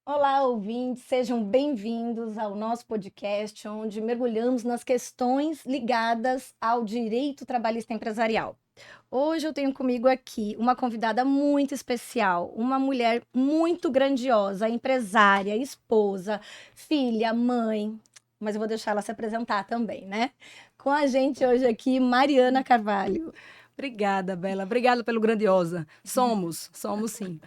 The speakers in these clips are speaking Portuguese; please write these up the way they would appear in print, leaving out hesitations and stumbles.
Olá, ouvintes, sejam bem-vindos ao nosso podcast, onde mergulhamos nas questões ligadas ao direito trabalhista empresarial. Hoje eu tenho comigo aqui uma convidada muito especial, uma mulher muito grandiosa, empresária, esposa, filha, mãe, mas eu vou deixar ela se apresentar também, né? Com a gente hoje aqui, Mariana Carvalho. Obrigada, Bela. Obrigada pelo grandiosa. Somos sim.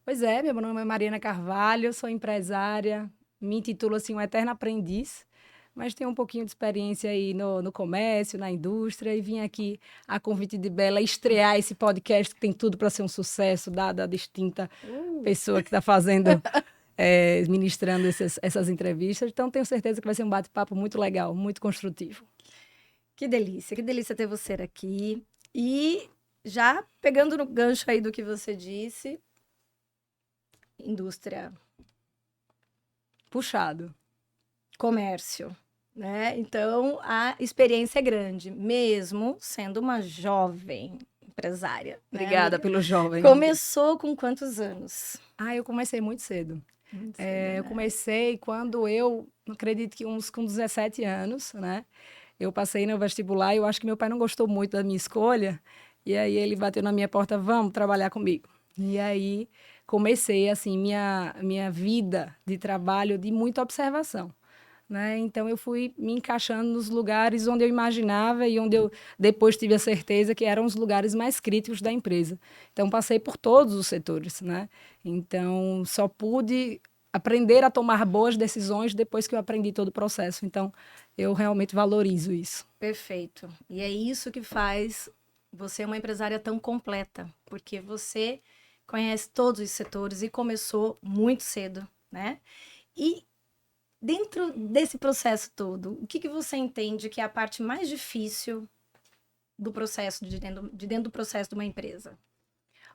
Pois é, meu nome é Mariana Carvalho, sou empresária, me intitulo assim um eterno aprendiz, mas tenho um pouquinho de experiência aí no comércio, na indústria, e vim aqui a convite de Bela estrear esse podcast que tem tudo para ser um sucesso, dada a distinta pessoa que está fazendo, ministrando essas entrevistas. Então, tenho certeza que vai ser um bate-papo muito legal, muito construtivo. Que delícia ter você aqui. E já pegando no gancho aí do que você disse, indústria, Puxado. comércio, né? Então a experiência é grande, mesmo sendo uma jovem empresária, né, Obrigada amiga? pelo jovem. Começou com quantos anos? Eu comecei muito cedo. Muito cedo, Eu né? comecei quando eu, acredito que com 17 anos, né? Eu passei no vestibular e eu acho que meu pai não gostou muito da minha escolha. E aí ele bateu na minha porta, vamos trabalhar comigo. E aí comecei, assim, minha vida de trabalho de muita observação. Né? Então eu fui me encaixando nos lugares onde eu imaginava e onde eu depois tive a certeza que eram os lugares mais críticos da empresa. Então passei por todos os setores, né? Então só pude aprender a tomar boas decisões depois que eu aprendi todo o processo. Então eu realmente valorizo isso. Perfeito. E é isso que faz você uma empresária tão completa, porque você conhece todos os setores e começou muito cedo, né? E dentro desse processo todo, o que que você entende que é a parte mais difícil do processo, de dentro do processo de uma empresa?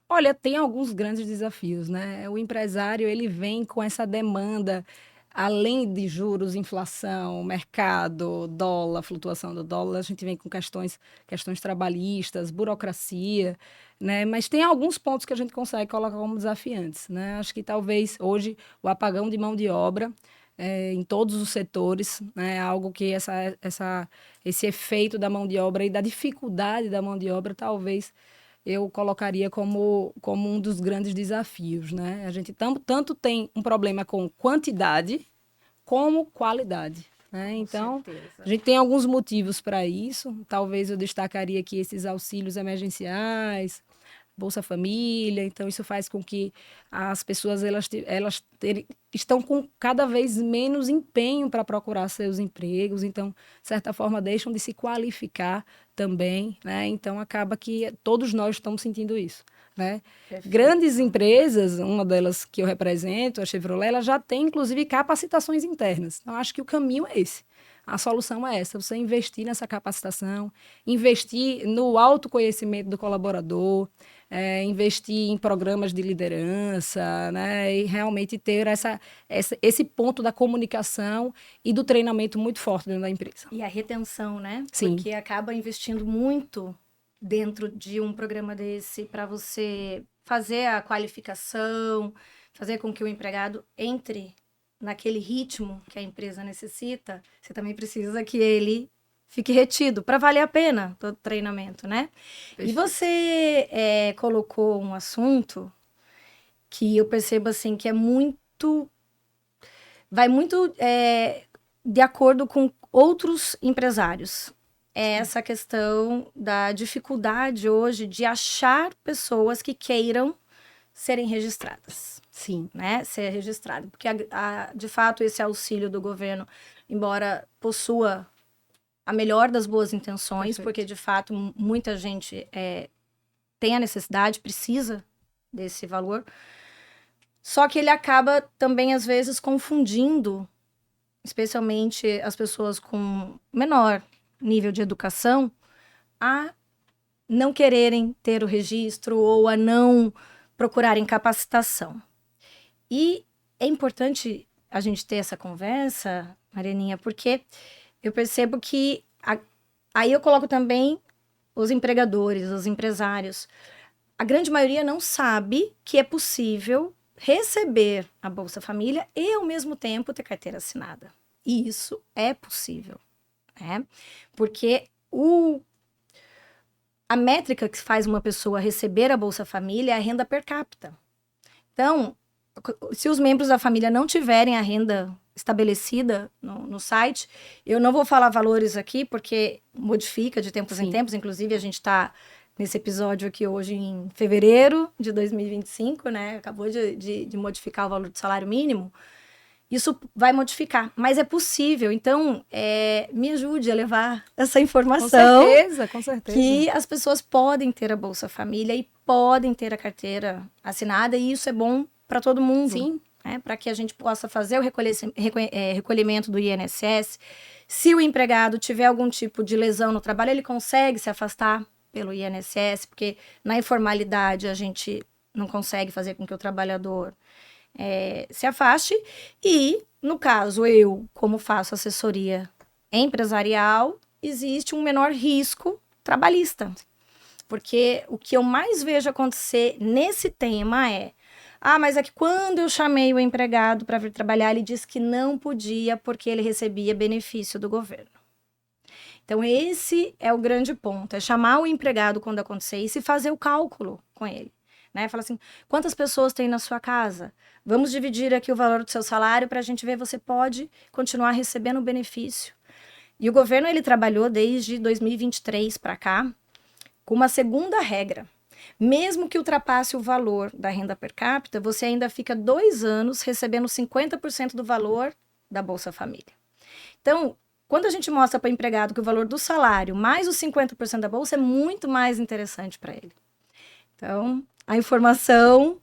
Olha, tem alguns grandes desafios, né? O empresário, ele vem com essa demanda, além de juros, inflação, mercado, dólar, flutuação do dólar, a gente vem com questões trabalhistas, burocracia, né? Mas tem alguns pontos que a gente consegue colocar como desafiantes, né? Acho que talvez hoje o apagão de mão de obra em todos os setores, né? É algo que esse efeito da mão de obra e da dificuldade da mão de obra, talvez eu colocaria como um dos grandes desafios, né? A gente tanto tem um problema com quantidade como qualidade, né? Com Então, certeza. a gente tem alguns motivos para isso. Talvez eu destacaria aqui esses auxílios emergenciais, Bolsa Família. Então, isso faz com que as pessoas estão com cada vez menos empenho para procurar seus empregos. Então, de certa forma, deixam de se qualificar também, né? Então, acaba que todos nós estamos sentindo isso, né? Grandes Perfeito. empresas, uma delas que eu represento, a Chevrolet, ela já tem, inclusive, capacitações internas. Então, acho que o caminho é esse. A solução é essa, você investir nessa capacitação, investir no autoconhecimento do colaborador, investir em programas de liderança, né? E realmente ter esse ponto da comunicação e do treinamento muito forte dentro da empresa. E a retenção, né? Sim, Porque acaba investindo muito dentro de um programa desse para você fazer a qualificação, fazer com que o empregado entre naquele ritmo que a empresa necessita. Você também precisa que ele fique retido para valer a pena todo o treinamento, né? E perfeito. você colocou um assunto que eu percebo assim que é muito, vai muito de acordo com outros empresários. É essa questão da dificuldade hoje de achar pessoas que queiram serem registradas, Sim, né? Ser registrado. Porque, de fato, esse auxílio do governo, embora possua a melhor das boas intenções, porque, perfeito. de fato, muita gente tem a necessidade, precisa desse valor, só que ele acaba também, às vezes, confundindo, especialmente as pessoas com menor nível de educação, a não quererem ter o registro ou a não procurarem capacitação. E é importante a gente ter essa conversa, Marianinha, porque eu percebo que aí eu coloco também os empregadores, os empresários. A grande maioria não sabe que é possível receber a Bolsa Família e, ao mesmo tempo, ter carteira assinada. E isso é possível, né? Porque a métrica que faz uma pessoa receber a Bolsa Família é a renda per capita. Então, se os membros da família não tiverem a renda estabelecida no site, eu não vou falar valores aqui, porque modifica de tempos em tempos. Inclusive, a gente está nesse episódio aqui hoje em fevereiro de 2025, né? Acabou de modificar o valor do salário mínimo. Isso vai modificar, mas é possível. Então, me ajude a levar essa informação. Com certeza. Que as pessoas podem ter a Bolsa Família e podem ter a carteira assinada, e isso é bom para todo mundo. Sim. Né? Para que a gente possa fazer o recolhimento do INSS. Se o empregado tiver algum tipo de lesão no trabalho, ele consegue se afastar pelo INSS, porque na informalidade a gente não consegue fazer com que o trabalhador se afaste. E, no caso, eu, como faço assessoria empresarial, existe um menor risco trabalhista. Porque o que eu mais vejo acontecer nesse tema mas é que quando eu chamei o empregado para vir trabalhar, ele disse que não podia porque ele recebia benefício do governo. Então, esse é o grande ponto, é chamar o empregado quando acontecer isso e fazer o cálculo com ele. Né? Fala assim, quantas pessoas tem na sua casa? Vamos dividir aqui o valor do seu salário para a gente ver, você pode continuar recebendo o benefício. E o governo, ele trabalhou desde 2023 para cá com uma segunda regra. Mesmo que ultrapasse o valor da renda per capita, você ainda fica 2 anos recebendo 50% do valor da Bolsa Família. Então, quando a gente mostra para o empregado que o valor do salário mais os 50% da Bolsa é muito mais interessante para ele. Então, a informação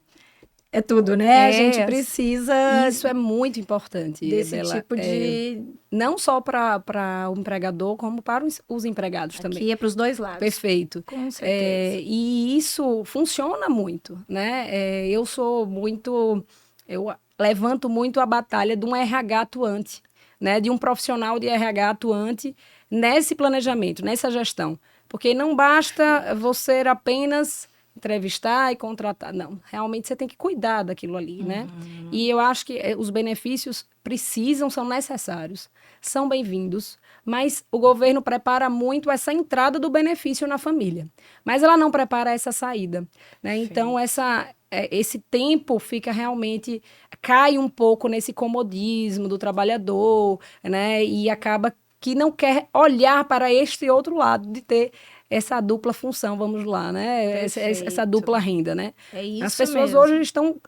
é tudo, né? A gente precisa... Isso é muito importante, desse Bela, tipo de... Não só para o empregador, como para os empregados também. Aqui é para os dois lados. Perfeito. Com certeza. E isso funciona muito, né? Eu levanto muito a batalha de um RH atuante, né? De um profissional de RH atuante nesse planejamento, nessa gestão. Porque não basta você apenas entrevistar e contratar. Não, realmente você tem que cuidar daquilo ali, né? E eu acho que os benefícios são necessários, são bem-vindos, mas o governo prepara muito essa entrada do benefício na família. Mas ela não prepara essa saída, né? Então, esse tempo cai um pouco nesse comodismo do trabalhador, né? E acaba que não quer olhar para este outro lado de ter essa dupla função, vamos lá, né? Essa dupla renda, né? É isso. As pessoas mesmo. hoje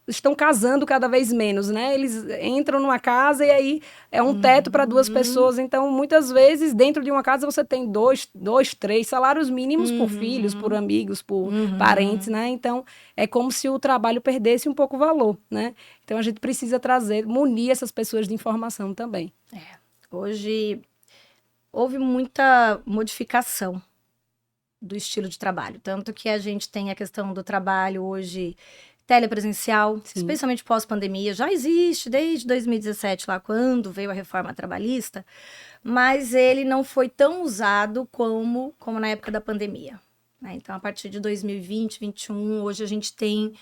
estão casando cada vez menos, né? Eles entram numa casa e aí é um teto para 2 pessoas. Então, muitas vezes, dentro de uma casa, você tem 2, 3 salários mínimos por filhos, por amigos, por parentes, né? Então, é como se o trabalho perdesse um pouco o valor, né? Então, a gente precisa munir essas pessoas de informação também. Hoje, houve muita modificação do estilo de trabalho. Tanto que a gente tem a questão do trabalho hoje telepresencial, especialmente pós-pandemia. Já existe desde 2017, lá quando veio a reforma trabalhista, mas ele não foi tão usado como na época da pandemia. Né? Então, a partir de 2020, 2021, hoje a gente tem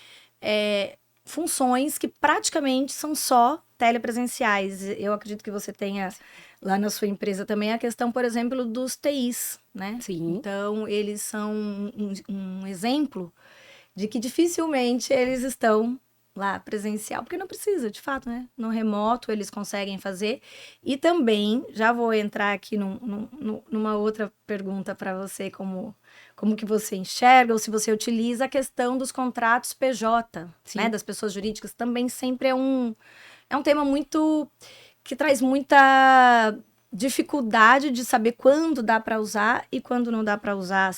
funções que praticamente são só telepresenciais. Eu acredito que você tenha lá na sua empresa também a questão, por exemplo, dos TIs, né? Sim. Então, eles são um exemplo de que dificilmente eles estão lá presencial, porque não precisa, de fato, né? No remoto eles conseguem fazer. E também, já vou entrar aqui numa outra pergunta para você, como que você enxerga, ou se você utiliza a questão dos contratos PJ, né? Das pessoas jurídicas, também sempre é um tema muito... que traz muita dificuldade de saber quando dá para usar e quando não dá para usar,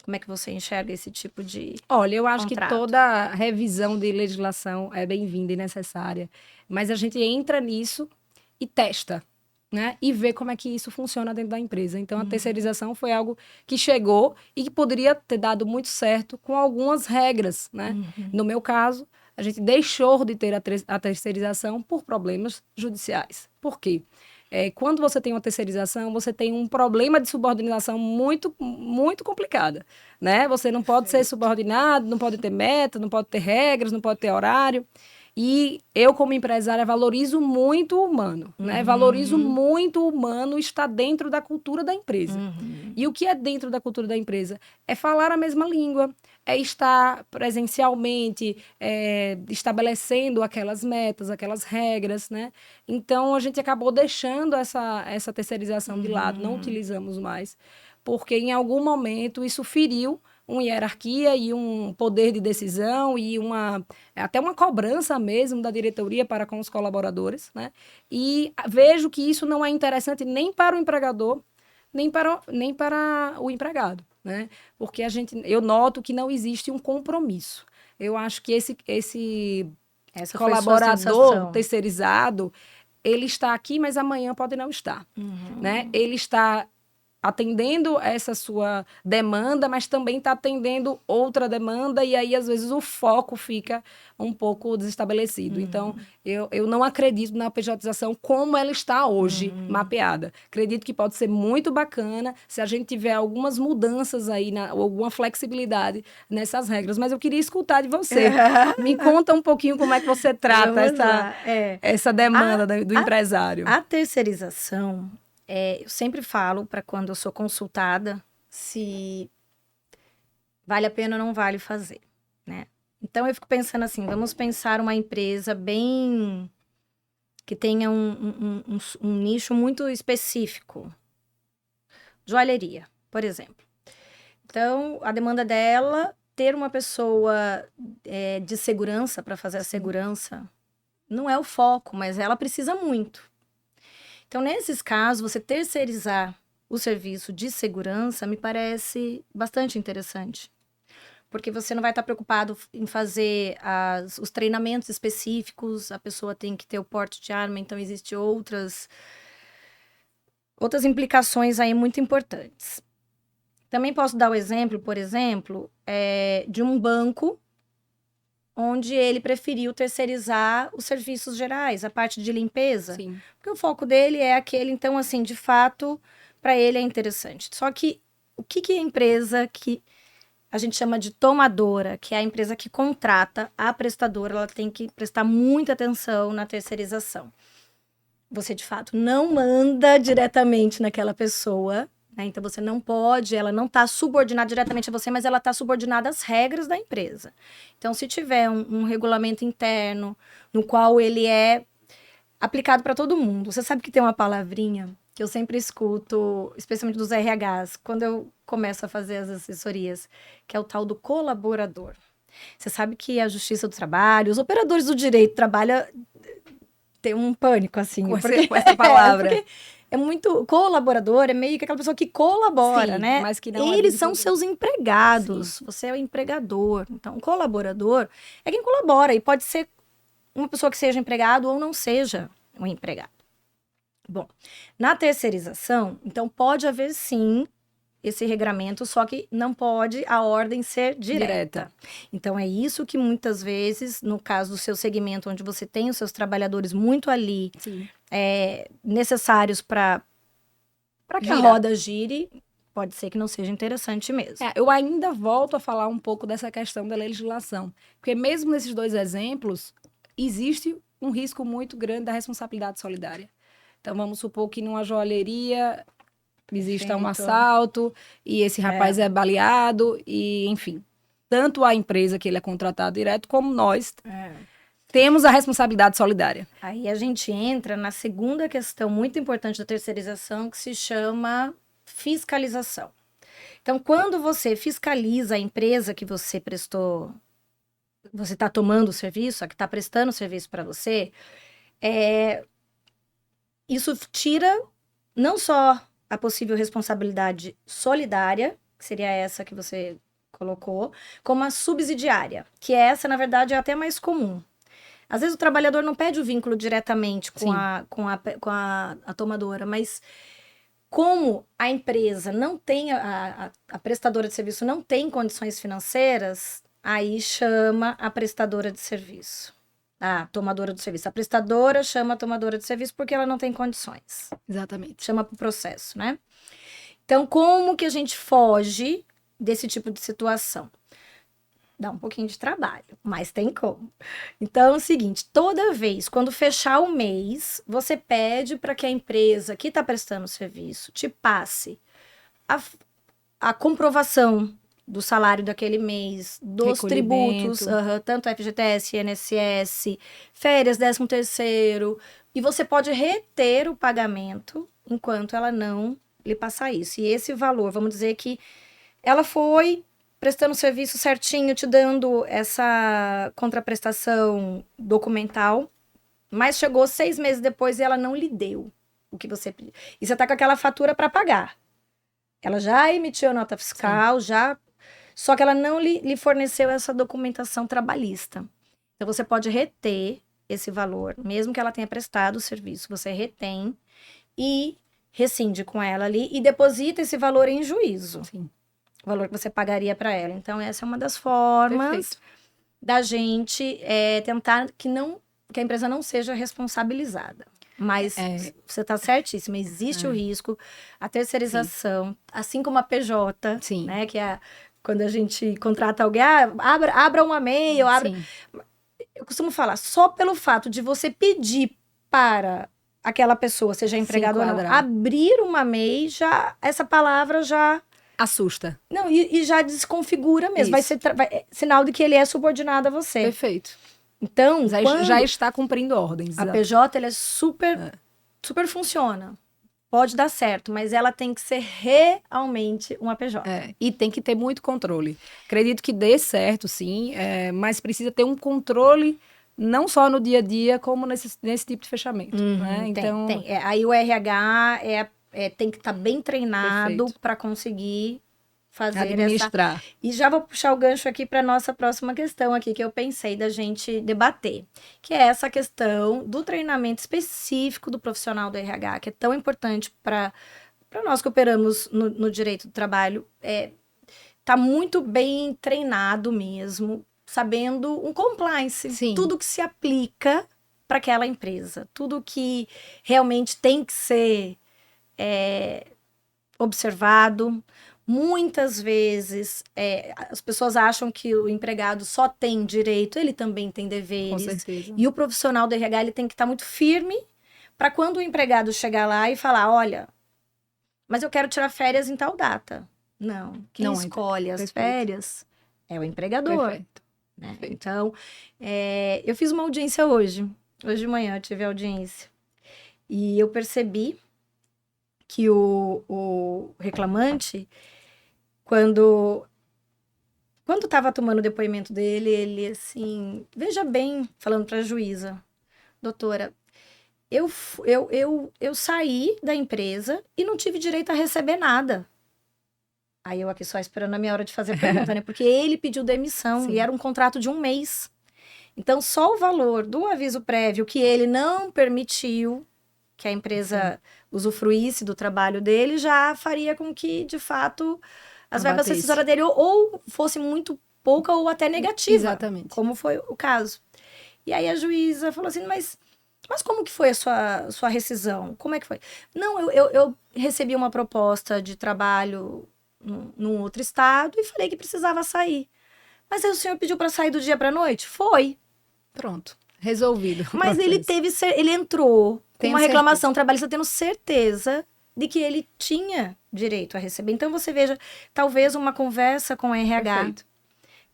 como é que você enxerga esse tipo de Olha, eu acho contrato? Que toda revisão de legislação é bem-vinda e necessária, mas a gente entra nisso e testa, né? E vê como é que isso funciona dentro da empresa. Então, a terceirização foi algo que chegou e que poderia ter dado muito certo com algumas regras, né? No meu caso, a gente deixou de ter a terceirização por problemas judiciais. Por quê? quando você tem uma terceirização, você tem um problema de subordinação muito, muito complicado, né? Você não pode ser subordinado, não pode ter meta, não pode ter regras, não pode ter horário. E eu, como empresária, valorizo muito o humano, né? Valorizo muito o humano, está dentro da cultura da empresa. E o que é dentro da cultura da empresa? É falar a mesma língua, é estar presencialmente, estabelecendo aquelas metas, aquelas regras, né? Então, a gente acabou deixando essa terceirização de lado, não utilizamos mais, porque em algum momento isso feriu uma hierarquia e um poder de decisão e até uma cobrança mesmo da diretoria para com os colaboradores, né? E vejo que isso não é interessante nem para o empregador, nem para o empregado, né? Porque eu noto que não existe um compromisso. Eu acho que esse Essa foi sua colaborador sensação. terceirizado, ele está aqui, mas amanhã pode não estar, né? Ele está atendendo essa sua demanda, mas também está atendendo outra demanda, e aí, às vezes, o foco fica um pouco desestabelecido. Então, eu não acredito na pejotização como ela está hoje, mapeada. Acredito que pode ser muito bacana se a gente tiver algumas mudanças aí, alguma flexibilidade nessas regras. Mas eu queria escutar de você. Me conta um pouquinho como é que você trata essa demanda do empresário. A terceirização, eu sempre falo para quando eu sou consultada se vale a pena ou não vale fazer, né? Então eu fico pensando assim, vamos pensar uma empresa bem que tenha um nicho muito específico. Joalheria, por exemplo. Então, a demanda dela, ter uma pessoa de segurança para fazer a segurança, não é o foco, mas ela precisa muito. Então, nesses casos, você terceirizar o serviço de segurança me parece bastante interessante. Porque você não vai estar preocupado em fazer os treinamentos específicos, a pessoa tem que ter o porte de arma, então existem outras implicações aí muito importantes. Também posso dar o exemplo, por exemplo, de um banco onde ele preferiu terceirizar os serviços gerais, a parte de limpeza. Sim. Porque o foco dele é aquele, então, assim, de fato, para ele é interessante. Só que o que é a empresa que a gente chama de tomadora, que é a empresa que contrata a prestadora, ela tem que prestar muita atenção na terceirização. Você, de fato, não manda diretamente naquela pessoa, né? Então, você não pode, ela não está subordinada diretamente a você, mas ela está subordinada às regras da empresa. Então, se tiver um regulamento interno, no qual ele é aplicado para todo mundo. Você sabe que tem uma palavrinha que eu sempre escuto, especialmente dos RHs, quando eu começo a fazer as assessorias, que é o tal do colaborador. Você sabe que a Justiça do Trabalho, os operadores do direito trabalham, tem um pânico, assim. Com essa palavra. Porque é muito... Colaborador é meio que aquela pessoa que colabora, Sim, né? mas que não Eles é são seus empregados. Sim. Você é o empregador. Então, o colaborador é quem colabora. E pode ser uma pessoa que seja empregado ou não seja um empregado. Bom, na terceirização, então, pode haver, sim, esse regramento, só que não pode a ordem ser direta. Então, é isso que muitas vezes, no caso do seu segmento, onde você tem os seus trabalhadores muito ali, necessários para que a roda gire, pode ser que não seja interessante mesmo. Eu ainda volto a falar um pouco dessa questão da legislação, porque mesmo nesses dois exemplos, existe um risco muito grande da responsabilidade solidária. Então, vamos supor que numa joalheria exista um assalto e esse rapaz é baleado e, enfim, tanto a empresa que ele é contratado direto como nós temos a responsabilidade solidária. Aí a gente entra na segunda questão muito importante da terceirização, que se chama fiscalização. Então, quando você fiscaliza a empresa que você prestou, você está tomando o serviço, a que está prestando o serviço para você, isso tira não só a possível responsabilidade solidária, que seria essa que você colocou, como a subsidiária, que essa, na verdade, é até mais comum. Às vezes o trabalhador não pede o vínculo diretamente com a tomadora, mas como a empresa não tem, a prestadora de serviço não tem condições financeiras, aí chama a prestadora de serviço. a tomadora do serviço. A prestadora chama a tomadora de serviço porque ela não tem condições. Exatamente. Chama para o processo, né? Então, como que a gente foge desse tipo de situação? Dá um pouquinho de trabalho, mas tem como. Então, é o seguinte, toda vez, quando fechar o mês, você pede para que a empresa que está prestando o serviço te passe a comprovação do salário daquele mês, dos tributos, tanto FGTS, INSS, férias, 13º, e você pode reter o pagamento enquanto ela não lhe passar isso. E esse valor, vamos dizer que ela foi prestando o serviço certinho, te dando essa contraprestação documental, mas chegou 6 meses depois e ela não lhe deu o que você pediu. E você tá com aquela fatura para pagar. Ela já emitiu a nota fiscal, só que ela não lhe forneceu essa documentação trabalhista. Então, você pode reter esse valor, mesmo que ela tenha prestado o serviço, você retém e rescinde com ela ali e deposita esse valor em juízo. Sim. O valor que você pagaria para ela. Então, essa é uma das formas da gente tentar que a empresa não seja responsabilizada. Mas você está certíssima, existe o risco, a terceirização, assim como a PJ, né? Que é quando a gente contrata alguém, abra uma MEI, ou abra... Eu costumo falar, só pelo fato de você pedir para aquela pessoa, seja empregado ou não, abrir uma MEI, essa palavra já... assusta. Não, e já desconfigura mesmo. Vai ser sinal de que ele é subordinado a você. Perfeito. Então, já está cumprindo ordens. A PJ, ela é super funciona. Pode dar certo, mas ela tem que ser realmente uma PJ. E tem que ter muito controle. Acredito que dê certo, sim, mas precisa ter um controle não só no dia a dia, como nesse tipo de fechamento. Né? Então... Tem. Aí o RH tem que estar bem treinado para conseguir fazer administrar. E já vou puxar o gancho aqui para nossa próxima questão aqui, que eu pensei da gente debater, que é essa questão do treinamento específico do profissional do RH, que é tão importante para nós que operamos no direito do trabalho. Tá muito bem treinado mesmo, sabendo um compliance, tudo que se aplica para aquela empresa, tudo que realmente tem que ser observado. Muitas vezes as pessoas acham que o empregado só tem direito, ele também tem deveres. Com certeza. E o profissional do RH ele tem que estar muito firme para quando o empregado chegar lá e falar, olha, mas eu quero tirar férias em tal data. Não, quem escolhe as férias é o empregador. Perfeito. Né? Então, eu fiz uma audiência hoje de manhã eu tive audiência, e eu percebi que o reclamante, quando estava tomando o depoimento dele, ele assim, veja bem, falando para a juíza, doutora, eu saí da empresa e não tive direito a receber nada. Aí eu aqui só esperando a minha hora de fazer a pergunta, né? Porque ele pediu demissão e era um contrato de 1 mês. Então, só o valor do aviso prévio que ele não permitiu que a empresa usufruísse do trabalho dele, já faria com que, de fato, as verbas rescisórias dele ou fosse muito pouca ou até negativa. Exatamente. Como foi o caso. E aí a juíza falou assim, mas como que foi a sua rescisão? Como é que foi? Não, eu recebi uma proposta de trabalho num outro estado e falei que precisava sair. Mas aí o senhor pediu para sair do dia para noite? Foi. Pronto. Resolvido. Mas ele entrou com uma reclamação trabalhista tendo certeza de que ele tinha direito a receber. Então, você veja, talvez uma conversa com a RH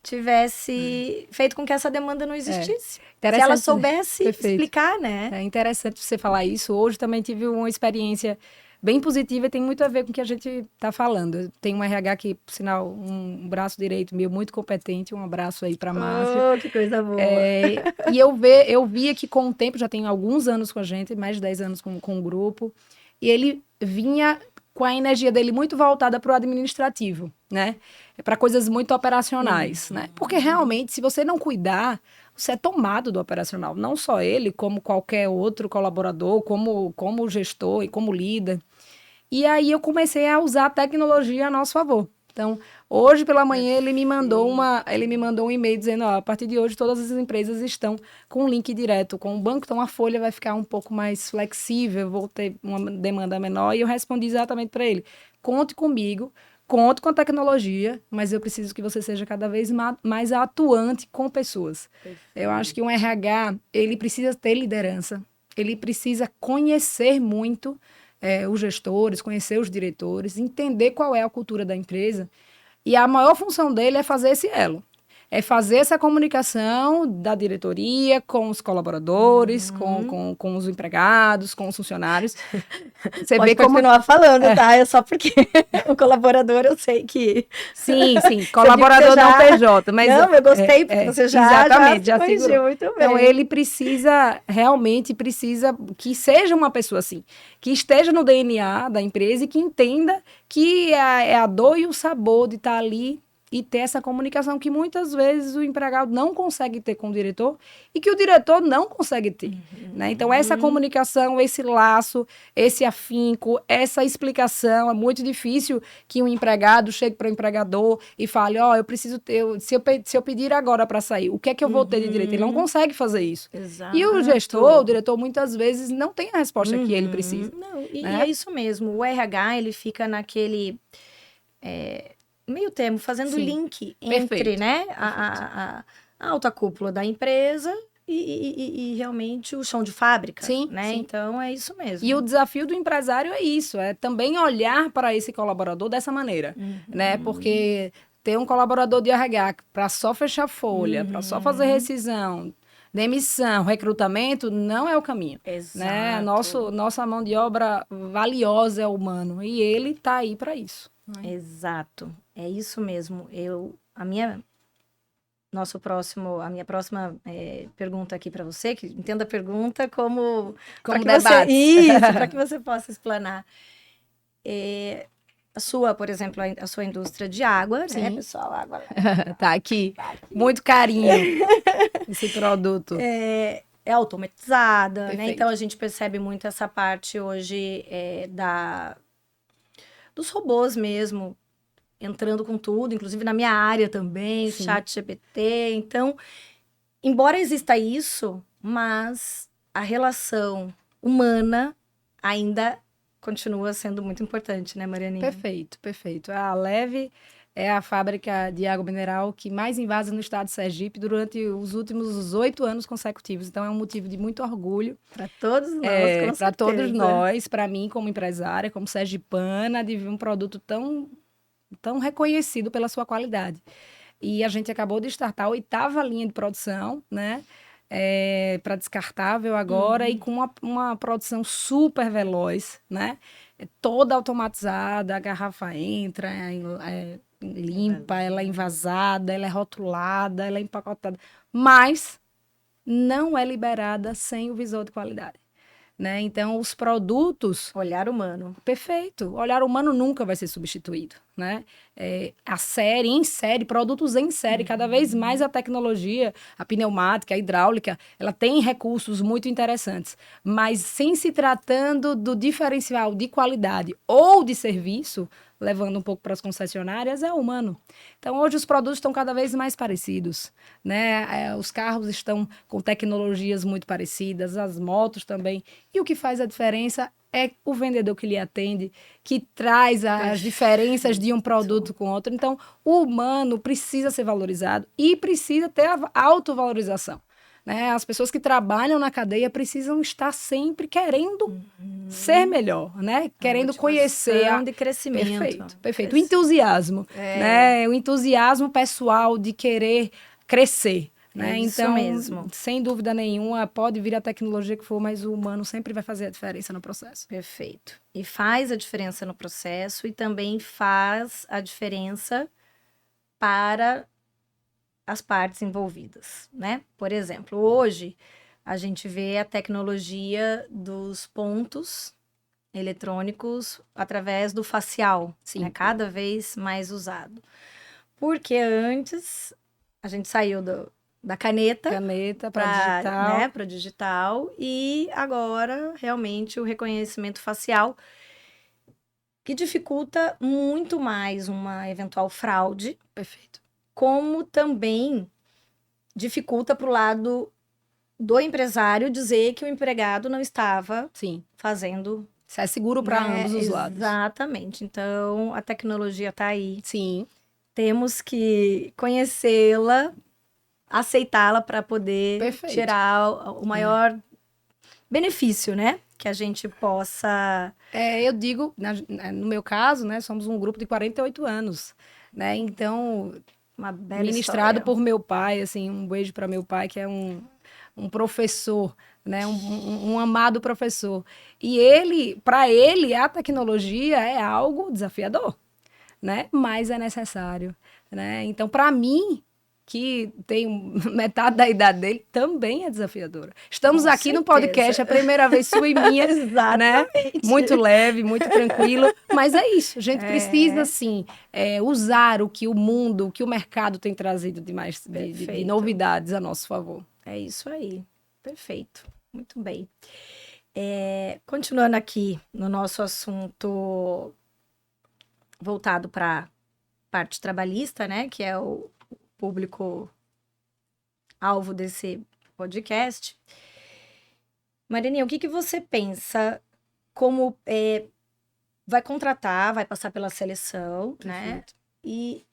tivesse feito com que essa demanda não existisse. Se ela soubesse explicar, né? É interessante você falar isso. Hoje também tive uma experiência bem positiva e tem muito a ver com o que a gente está falando. Tem um RH que, por sinal, um braço direito meu muito competente. Um abraço aí para a Márcia. Oh, que coisa boa! E eu via que com o tempo, já tem alguns anos com a gente, mais de 10 anos com o grupo, e ele vinha com a energia dele muito voltada para o administrativo, né? Para coisas muito operacionais, né? Porque realmente, se você não cuidar, você é tomado do operacional. Não só ele, como qualquer outro colaborador, como gestor e como líder. E aí eu comecei a usar a tecnologia a nosso favor, Então, hoje pela manhã ele me mandou um e-mail dizendo, ó, a partir de hoje todas as empresas estão com um link direto com o banco, então a folha vai ficar um pouco mais flexível, vou ter uma demanda menor. E eu respondi exatamente para ele, conte comigo, conto com a tecnologia, mas eu preciso que você seja cada vez mais atuante com pessoas. Eu acho que um RH, ele precisa ter liderança, ele precisa conhecer muito os gestores, conhecer os diretores, entender qual é a cultura da empresa. E a maior função dele é fazer esse elo. É fazer essa comunicação da diretoria com os colaboradores, com os empregados, com os funcionários. Você Pode vê como... continuar falando, tá? É só porque o colaborador eu sei que... Sim, colaborador não PJ. Mas não, eu gostei, porque você já corrigiu muito bem. Então, ele realmente precisa que seja uma pessoa assim, que esteja no DNA da empresa e que entenda que é a dor e o sabor de estar ali e ter essa comunicação que muitas vezes o empregado não consegue ter com o diretor e que o diretor não consegue ter, né? Então, essa comunicação, esse laço, esse afinco, essa explicação, é muito difícil que um empregado chegue para o empregador e fale, ó, eu preciso ter, se eu pedir agora para sair, o que é que eu vou ter de direito? Ele não consegue fazer isso. Exato. E o gestor, o diretor, muitas vezes não tem a resposta que ele precisa. Não, e né? é isso mesmo, o RH, ele fica naquele... meio termo, fazendo link entre, né, a alta cúpula da empresa e realmente o chão de fábrica, né? Sim. Então, é isso mesmo. E o desafio do empresário é isso, é também olhar para esse colaborador dessa maneira, né? Porque ter um colaborador de RH para só fechar folha, para só fazer rescisão, demissão, recrutamento, não é o caminho. Exato. Né? Nossa mão de obra valiosa é o humano, e ele está aí para isso. Exato, é isso mesmo. A minha próxima pergunta aqui para você, que entenda a pergunta como debate. Isso, para que você possa explanar. A sua, por exemplo, a sua indústria de água, né, pessoal? Água. Tá aqui. Muito carinho esse produto. É automatizada, né? Então a gente percebe muito essa parte hoje dos robôs mesmo, entrando com tudo, inclusive na minha área também, ChatGPT. Então, embora exista isso, mas a relação humana ainda continua sendo muito importante, né, Marianinha? Perfeito. A Leve é a fábrica de água mineral que mais invasa no estado de Sergipe durante os últimos 8 anos consecutivos. Então, é um motivo de muito orgulho. Para todos nós, com certeza. Para todos nós, para mim como empresária, como sergipana, de ver um produto tão reconhecido pela sua qualidade. E a gente acabou de startar a 8ª linha de produção, né? Para descartável agora e com uma produção super veloz, né? Toda automatizada, a garrafa entra, limpa, ela é envasada, ela é rotulada, ela é empacotada, mas não é liberada sem o visor de qualidade. Né? Então, os produtos... Olhar humano. Perfeito. O olhar humano nunca vai ser substituído. Né? Produtos em série, cada vez mais a tecnologia, a pneumática, a hidráulica, ela tem recursos muito interessantes. Mas, sem se tratando do diferencial de qualidade ou de serviço, levando um pouco para as concessionárias, é humano. Então, hoje os produtos estão cada vez mais parecidos, né? Os carros estão com tecnologias muito parecidas, as motos também. E o que faz a diferença é o vendedor que lhe atende, que traz as diferenças de um produto com outro. Então, o humano precisa ser valorizado e precisa ter a autovalorização. Né? As pessoas que trabalham na cadeia precisam estar sempre querendo ser melhor, né? Querendo conhecer. De crescimento. Perfeito. O entusiasmo, né? O entusiasmo pessoal de querer crescer. Né? Então, mesmo. Sem dúvida nenhuma, pode vir a tecnologia que for, mas o humano sempre vai fazer a diferença no processo. Perfeito. E faz a diferença no processo e também faz a diferença para as partes envolvidas, né? Por exemplo, hoje a gente vê a tecnologia dos pontos eletrônicos através do facial, né? Cada vez mais usado. Porque antes a gente saiu da caneta para digital. Né, para digital, e agora realmente o reconhecimento facial que dificulta muito mais uma eventual fraude, Perfeito. como também dificulta para o lado do empresário dizer que o empregado não estava Sim. fazendo, Isso é seguro para né? ambos os lados. Exatamente. Então, a tecnologia está aí. Sim. Temos que conhecê-la, aceitá-la para poder Perfeito. tirar o maior benefício, né? Que a gente possa. Eu digo, no meu caso, né, somos um grupo de 48 anos, né? Então, Uma bela ministrado história. por meu pai, assim, um beijo para meu pai, que é um professor, né? Um amado professor. E para ele, a tecnologia é algo desafiador, né? Mas é necessário, né? Então, para mim, que tenho metade da idade dele, também é desafiadora. Estamos Com aqui no certeza. podcast, é a primeira vez sua e minha, né? Exatamente. Muito leve, muito tranquilo, mas é isso. A gente precisa, sim, usar o que o mundo, o que o mercado tem trazido de mais de Perfeito. novidades a nosso favor. É isso aí. Perfeito. Muito bem. Continuando aqui no nosso assunto voltado para parte trabalhista, né? Que é o público alvo desse podcast. Marininha, o que você pensa como vai contratar, vai passar pela seleção, né? Perfeito. E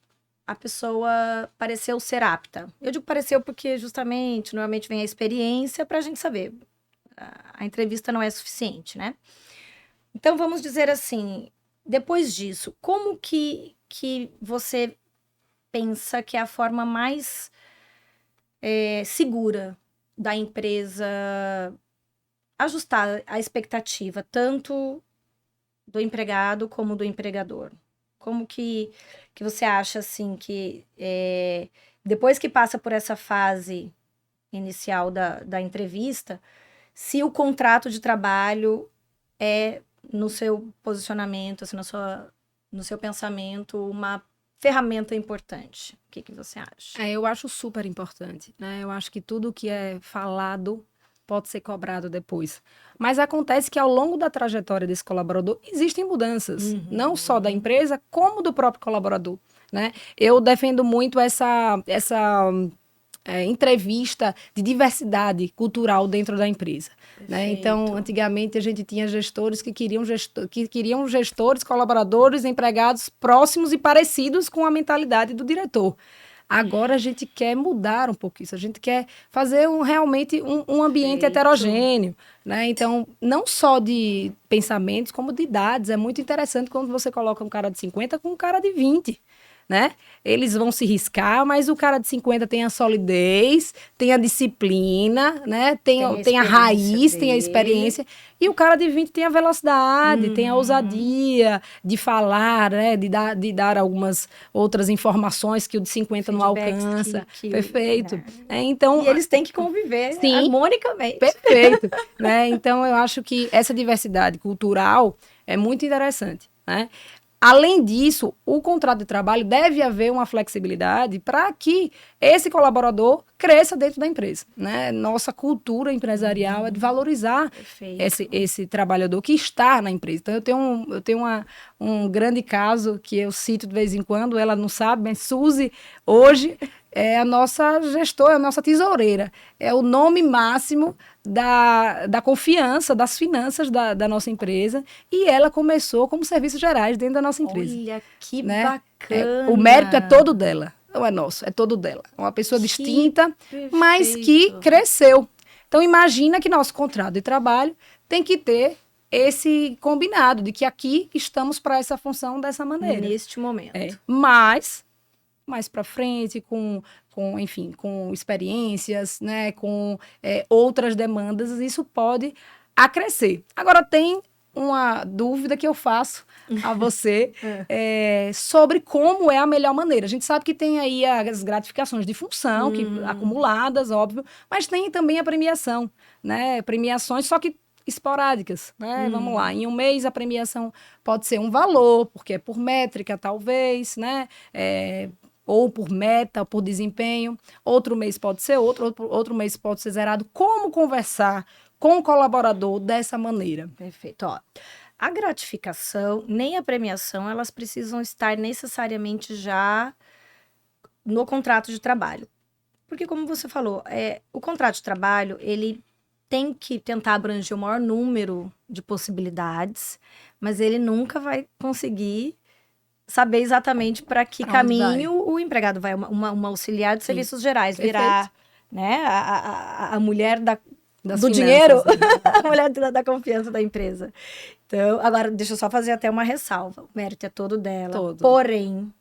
a pessoa pareceu ser apta. Eu digo pareceu porque justamente, normalmente vem a experiência para a gente saber. A entrevista não é suficiente, né? Então, vamos dizer assim, depois disso, como que você pensa que é a forma mais segura da empresa ajustar a expectativa, tanto do empregado como do empregador? Como que você acha, assim, que depois que passa por essa fase inicial da entrevista, se o contrato de trabalho é, no seu posicionamento, assim, no seu pensamento, uma ferramenta importante? O que você acha? Eu acho super importante, né? Eu acho que tudo que é falado pode ser cobrado depois. Mas acontece que ao longo da trajetória desse colaborador existem mudanças, não só da empresa, como do próprio colaborador, né? Eu defendo muito essa entrevista de diversidade cultural dentro da empresa. Né? Então, antigamente a gente tinha gestores que queriam gestores, colaboradores, empregados próximos e parecidos com a mentalidade do diretor. Agora a gente quer mudar um pouco isso, a gente quer fazer realmente um ambiente heterogêneo, né? Então, não só de pensamentos, como de idades. É muito interessante quando você coloca um cara de 50 com um cara de 20, né? Eles vão se riscar, mas o cara de 50 tem a solidez, tem a disciplina, né? Tem a raiz, tem a experiência. E o cara de 20 tem a velocidade, tem a ousadia de falar, né? De dar algumas outras informações que o de 50 não alcança. Perfeito. Então, e eles têm que conviver harmonicamente. Perfeito. Né? Então, eu acho que essa diversidade cultural é muito interessante, né? Além disso, o contrato de trabalho deve haver uma flexibilidade para que esse colaborador cresça dentro da empresa, né? Nossa cultura empresarial é de valorizar esse trabalhador que está na empresa. Então, eu tenho um grande caso que eu cito de vez em quando, ela não sabe, mas Suzy, hoje, é a nossa gestora, a nossa tesoureira. É o nome máximo da confiança, das finanças da nossa empresa, e ela começou como serviços gerais dentro da nossa empresa. Olha, que bacana! O mérito é todo dela, não é nosso, é todo dela. É uma pessoa distinta, mas que cresceu. Então, imagina que nosso contrato de trabalho tem que ter esse combinado de que aqui estamos para essa função dessa maneira. Neste momento. Mas mais para frente, enfim, com experiências, né, com outras demandas, isso pode acrescer. Agora, tem uma dúvida que eu faço a você sobre como é a melhor maneira. A gente sabe que tem aí as gratificações de função, acumuladas, óbvio, mas tem também a premiação, né? Premiações, só que esporádicas, né? Vamos lá, em um mês a premiação pode ser um valor, porque é por métrica, talvez, né? Ou por meta, ou por desempenho. Outro mês pode ser outro mês pode ser zerado. Como conversar com o colaborador dessa maneira? Perfeito. Ó, a gratificação nem a premiação, elas precisam estar necessariamente já no contrato de trabalho. Porque, como você falou, o contrato de trabalho, ele tem que tentar abranger o maior número de possibilidades, mas ele nunca vai conseguir saber exatamente para que Pra onde caminho o empregado vai. Uma auxiliar de Sim. serviços gerais Perfeito. virar, né, a mulher Das do finanças, dinheiro, né? a mulher da confiança da empresa. Então, agora, deixa eu só fazer até uma ressalva. O mérito é todo dela. Todo. Porém,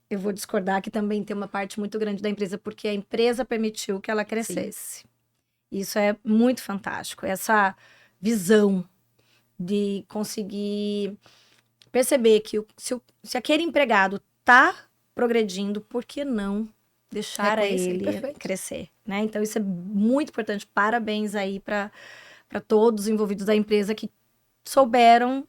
eu vou discordar que também tem uma parte muito grande da empresa, porque a empresa permitiu que ela crescesse. Isso é muito fantástico. Essa visão de conseguir perceber que se aquele empregado está progredindo, por que não deixar Reconhecer, ele perfeito. crescer, né? Então, isso é muito importante. Parabéns aí para todos os envolvidos da empresa que souberam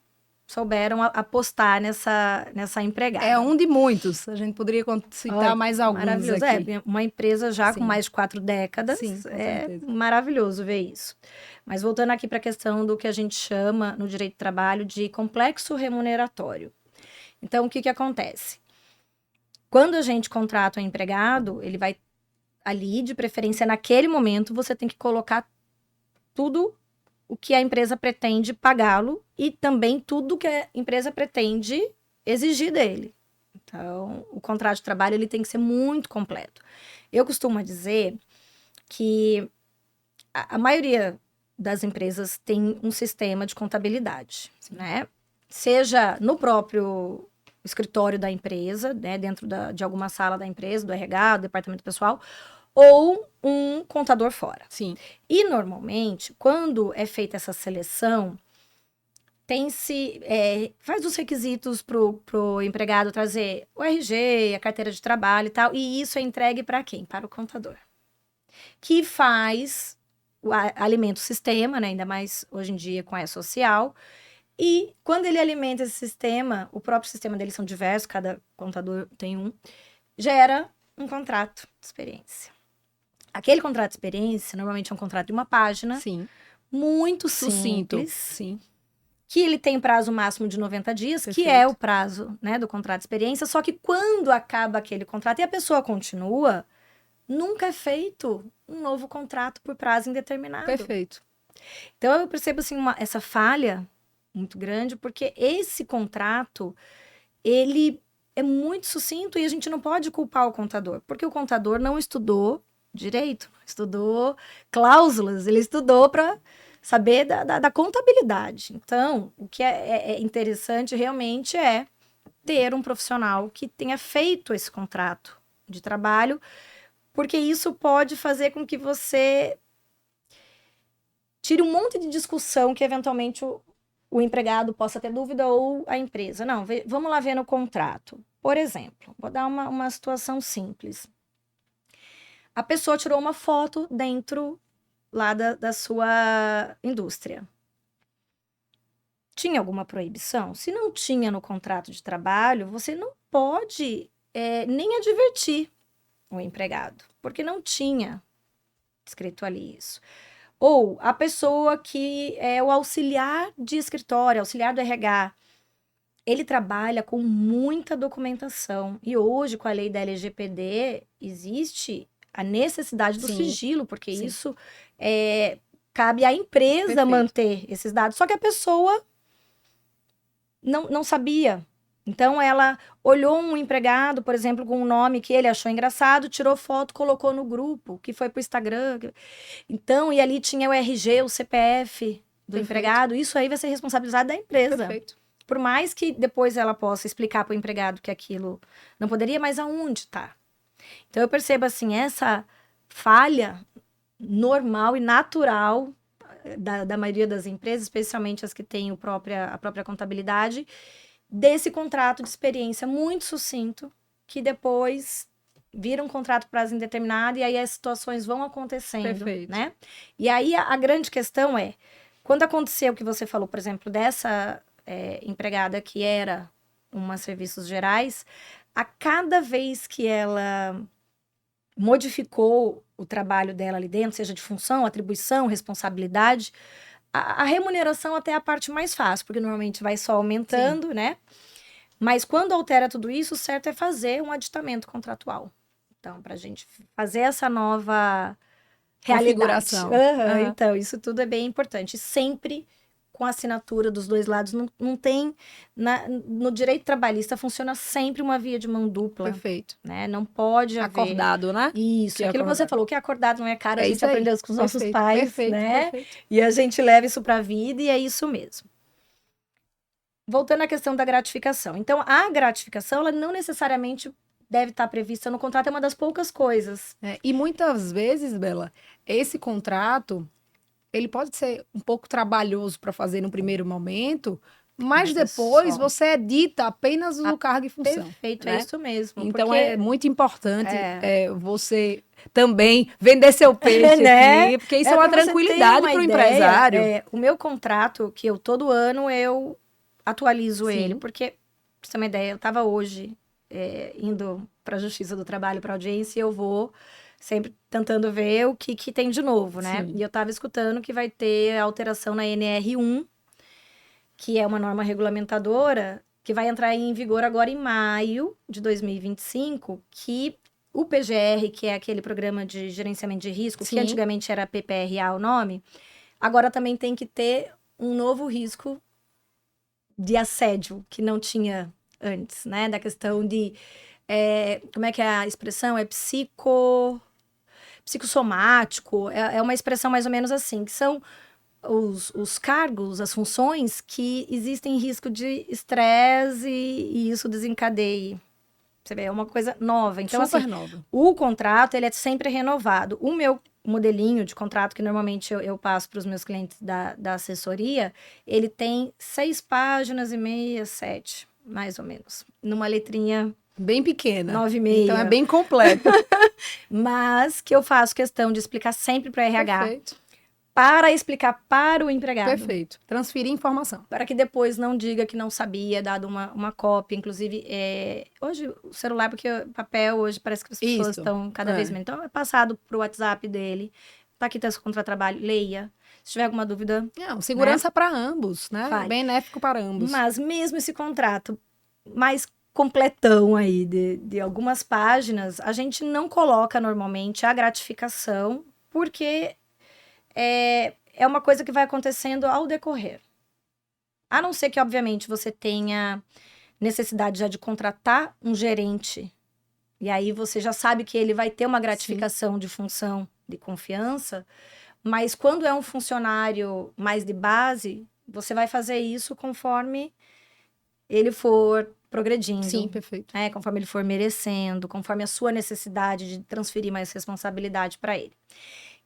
apostar nessa empregada. É um de muitos. A gente poderia citar Ai, mais alguns maravilhoso. aqui. Uma empresa já com Sim. mais de 4 décadas. Sim, com É certeza. maravilhoso ver isso. Mas voltando aqui para a questão do que a gente chama no direito do trabalho de complexo remuneratório. Então, o que acontece? Quando a gente contrata um empregado, ele vai ali, de preferência naquele momento, você tem que colocar tudo o que a empresa pretende pagá-lo e também tudo que a empresa pretende exigir dele. Então, o contrato de trabalho ele tem que ser muito completo. Eu costumo dizer que a maioria das empresas tem um sistema de contabilidade, né? Seja no próprio escritório da empresa, né, dentro de alguma sala da empresa, do RH, do departamento pessoal, ou um contador fora. Sim. E, normalmente, quando é feita essa seleção, faz os requisitos pro empregado trazer o RG, a carteira de trabalho e tal, e isso é entregue para quem? Para o contador. Que faz, alimenta o sistema, né, ainda mais hoje em dia com a social, e quando ele alimenta esse sistema, o próprio sistema deles são diversos, cada contador tem um, gera um contrato de experiência. Aquele contrato de experiência, normalmente é um contrato de uma página, Sim. muito Sucinto. simples, Sim. que ele tem prazo máximo de 90 dias, que Perfeito. é o prazo, né, do contrato de experiência, só que quando acaba aquele contrato e a pessoa continua, nunca é feito um novo contrato por prazo indeterminado. Perfeito. Então, eu percebo, assim, essa falha muito grande, porque esse contrato, ele é muito sucinto e a gente não pode culpar o contador, porque o contador não estudou direito, estudou cláusulas, ele estudou para saber da contabilidade. Então, o que é interessante realmente é ter um profissional que tenha feito esse contrato de trabalho, porque isso pode fazer com que você tire um monte de discussão que eventualmente o empregado possa ter dúvida ou a empresa. Não, vamos lá ver no contrato. Por exemplo, vou dar uma situação simples. A pessoa tirou uma foto dentro lá da sua indústria. Tinha alguma proibição? Se não tinha no contrato de trabalho, você não pode nem advertir o empregado, porque não tinha escrito ali isso. Ou a pessoa que é o auxiliar de escritório, auxiliar do RH, ele trabalha com muita documentação. E hoje, com a lei da LGPD, existe a necessidade do Sim, sigilo, porque sim. isso cabe à empresa Perfeito. manter esses dados. Só que a pessoa não sabia. Então, ela olhou um empregado, por exemplo, com um nome que ele achou engraçado, tirou foto, colocou no grupo, que foi para o Instagram. Então, e ali tinha o RG, o CPF do Perfeito. empregado. Isso aí vai ser responsabilidade da empresa. Perfeito. Por mais que depois ela possa explicar para o empregado que aquilo não poderia, mas aonde tá? Então, eu percebo, assim, essa falha normal e natural da maioria das empresas, especialmente as que têm a própria contabilidade, desse contrato de experiência muito sucinto, que depois vira um contrato por prazo indeterminado e aí as situações vão acontecendo, Perfeito. né? E aí a grande questão é, quando aconteceu o que você falou, por exemplo, dessa empregada que era uma serviços gerais, a cada vez que ela modificou o trabalho dela ali dentro, seja de função, atribuição, responsabilidade, a remuneração até é a parte mais fácil, porque normalmente vai só aumentando, né? Mas quando altera tudo isso, o certo é fazer um aditamento contratual. Então, para a gente fazer essa nova realidade. Configuração. Então, isso tudo é bem importante. Sempre com a assinatura dos dois lados. Não tem... no direito trabalhista funciona sempre uma via de mão dupla. Perfeito. Né? Não pode haver... Acordado, né? Isso, Que é aquilo que você acordado. falou, que acordado não é caro, a gente isso aí. aprendeu isso com os nossos Perfeito, pais, perfeito, né? perfeito. E a gente leva isso para a vida e é isso mesmo. Voltando à questão da gratificação. Então, a gratificação, ela não necessariamente deve estar prevista no contrato, é uma das poucas coisas. E muitas vezes, Bela, esse contrato, ele pode ser um pouco trabalhoso para fazer no primeiro momento, mas depois você edita apenas o cargo e função. Perfeito, né? é isso mesmo. Então porque... é muito importante você também vender seu peixe aqui, porque isso é uma tranquilidade para o empresário. O meu contrato, que eu todo ano eu atualizo ele, porque, pra você ter uma ideia, eu estava hoje indo para a Justiça do Trabalho, para audiência, e eu vou sempre tentando ver o que tem de novo, né? Sim. E eu estava escutando que vai ter alteração na NR1, que é uma norma regulamentadora, que vai entrar em vigor agora em maio de 2025, que o PGR, que é aquele programa de gerenciamento de risco, que antigamente era PPRA o nome, agora também tem que ter um novo risco de assédio, que não tinha antes, né? Da questão de... como é que é a expressão? É psicossomático. É uma expressão mais ou menos assim, que são os cargos, as funções que existem risco de estresse e isso desencadeie. Você vê, é uma coisa nova. Então, super assim, nova. O contrato, ele é sempre renovado. O meu modelinho de contrato, que normalmente eu passo para os meus clientes da assessoria, ele tem 6 páginas e meia, 7, mais ou menos. Numa letrinha... Bem pequena. 9,5. Então é bem completa. Mas que eu faço questão de explicar sempre para o RH. Perfeito. Para explicar para o empregado. Perfeito. Transferir informação. Para que depois não diga que não sabia, dado uma cópia. Inclusive, hoje o celular, porque o papel hoje parece que as pessoas estão cada vez menos. Então, é passado para o WhatsApp dele. Tá aqui, tá seu contratrabalho, leia. Se tiver alguma dúvida... segurança para ambos, né? Vale. Benéfico para ambos. Mas mesmo esse contrato mais completão aí de algumas páginas, a gente não coloca normalmente a gratificação, porque é uma coisa que vai acontecendo ao decorrer. A não ser que, obviamente, você tenha necessidade já de contratar um gerente, e aí você já sabe que ele vai ter uma gratificação de função de confiança, mas quando é um funcionário mais de base, você vai fazer isso conforme ele for progredindo. Sim, perfeito. Conforme ele for merecendo, conforme a sua necessidade de transferir mais responsabilidade para ele.